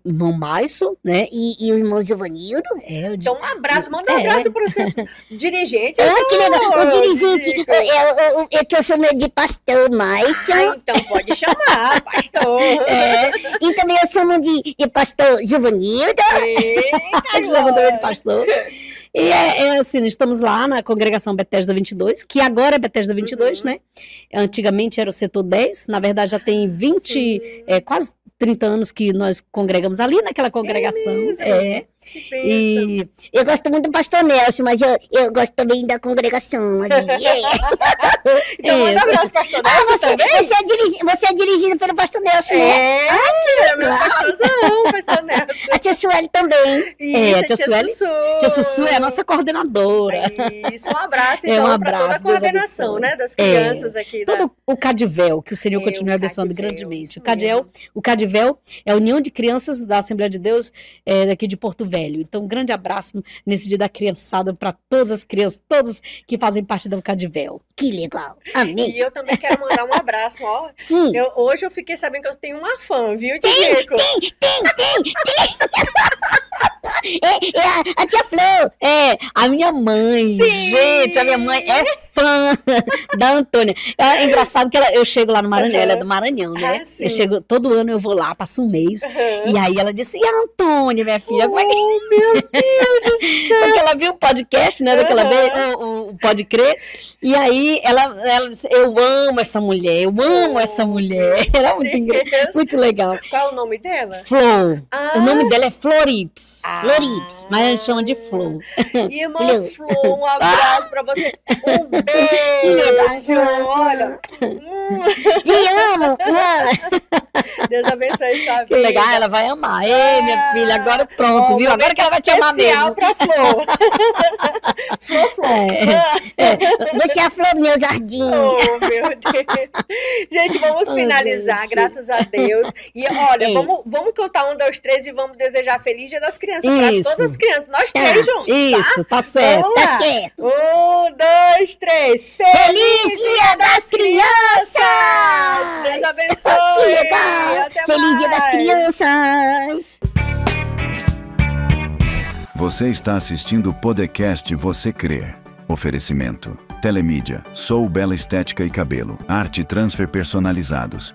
Speaker 3: irmão Maiso, né?
Speaker 2: E o irmão Giovanildo.
Speaker 1: Então, um abraço, manda um abraço para os seus dirigentes.
Speaker 2: Que legal. O dirigente, que eu sou meio de pastor Maiso.
Speaker 1: Então pode chamar, pastor.
Speaker 2: E também eu chamo de pastor Giovanildo.
Speaker 3: Chamo também de pastor. E assim, estamos lá na congregação Betesda 22, que agora é Betesda 22, né? Antigamente era o setor 10, na verdade já tem 20, quase 30 anos que nós congregamos ali naquela congregação.
Speaker 2: E eu gosto muito do pastor Nelson, mas eu gosto também da congregação ali.
Speaker 1: Então manda um abraço, pastor Nelson, também?
Speaker 2: Você é dirigido pelo pastor Nelson, né?
Speaker 1: Que legal. Meu pastor Nelson.
Speaker 2: A tia Sueli também.
Speaker 1: Isso,
Speaker 3: a tia Sueli. Tia Sussu é a nossa coordenadora.
Speaker 1: Isso, um abraço então para toda a coordenação, né, das crianças aqui.
Speaker 3: Todo o Cadivel, que o Senhor continue abençoando grandemente. O Cadivel é a União de Crianças da Assembleia de Deus daqui de Porto Velho. Então, um grande abraço nesse dia da criançada para todas as crianças, todos que fazem parte do Cadivel.
Speaker 2: Que legal. Amém.
Speaker 1: E eu também quero mandar um abraço, ó.
Speaker 2: Sim.
Speaker 1: Hoje eu fiquei sabendo que eu tenho uma fã, viu, Diego?
Speaker 2: Tem. A tia Flor.
Speaker 3: A minha mãe.
Speaker 1: Sim.
Speaker 3: Gente, a minha mãe é fã da Antônia. É engraçado que eu chego lá no Maranhão, ela é do Maranhão, né? Eu chego, todo ano eu vou lá, passo um mês, e aí ela disse, e a Antônia, minha filha, como é que...
Speaker 1: meu Deus do céu!
Speaker 3: Porque ela viu o podcast, né, daquela vez, o Pode Crer, e aí ela disse, eu amo essa mulher. Ela é muito legal.
Speaker 1: Qual é o nome dela?
Speaker 3: Flor. O nome dela é Florips. Florips, mas a gente chama de Flor.
Speaker 1: Irmã Flor, um abraço pra você. Um beijo.
Speaker 2: Que legal.
Speaker 1: Olha.
Speaker 2: Me amo.
Speaker 1: Deus abençoe sua vida.
Speaker 3: Que legal, ela vai amar. Ei, minha filha, agora pronto, viu? Agora que ela vai te amar mesmo.
Speaker 1: Especial pra Flor. Flor.
Speaker 2: Você é a flor do meu jardim.
Speaker 1: Oh, meu Deus. Gente, vamos finalizar, graças a Deus. E olha, vamos cantar 1, 2, 3 e vamos desejar Feliz Dia das Crianças para todas as crianças. Nós três juntos,
Speaker 3: Isso, tá certo.
Speaker 1: Vamos lá.
Speaker 2: Tá certo.
Speaker 1: 1, 2, 3.
Speaker 2: Feliz Dia das Crianças!
Speaker 1: Deus abençoe.
Speaker 2: Que legal.
Speaker 1: Até
Speaker 2: Feliz
Speaker 1: mais.
Speaker 2: Dia das Crianças!
Speaker 4: Você está assistindo o podcast Você Crer. Oferecimento. Telemídia, Sou Bela Estética e Cabelo, Arte Transfer Personalizados.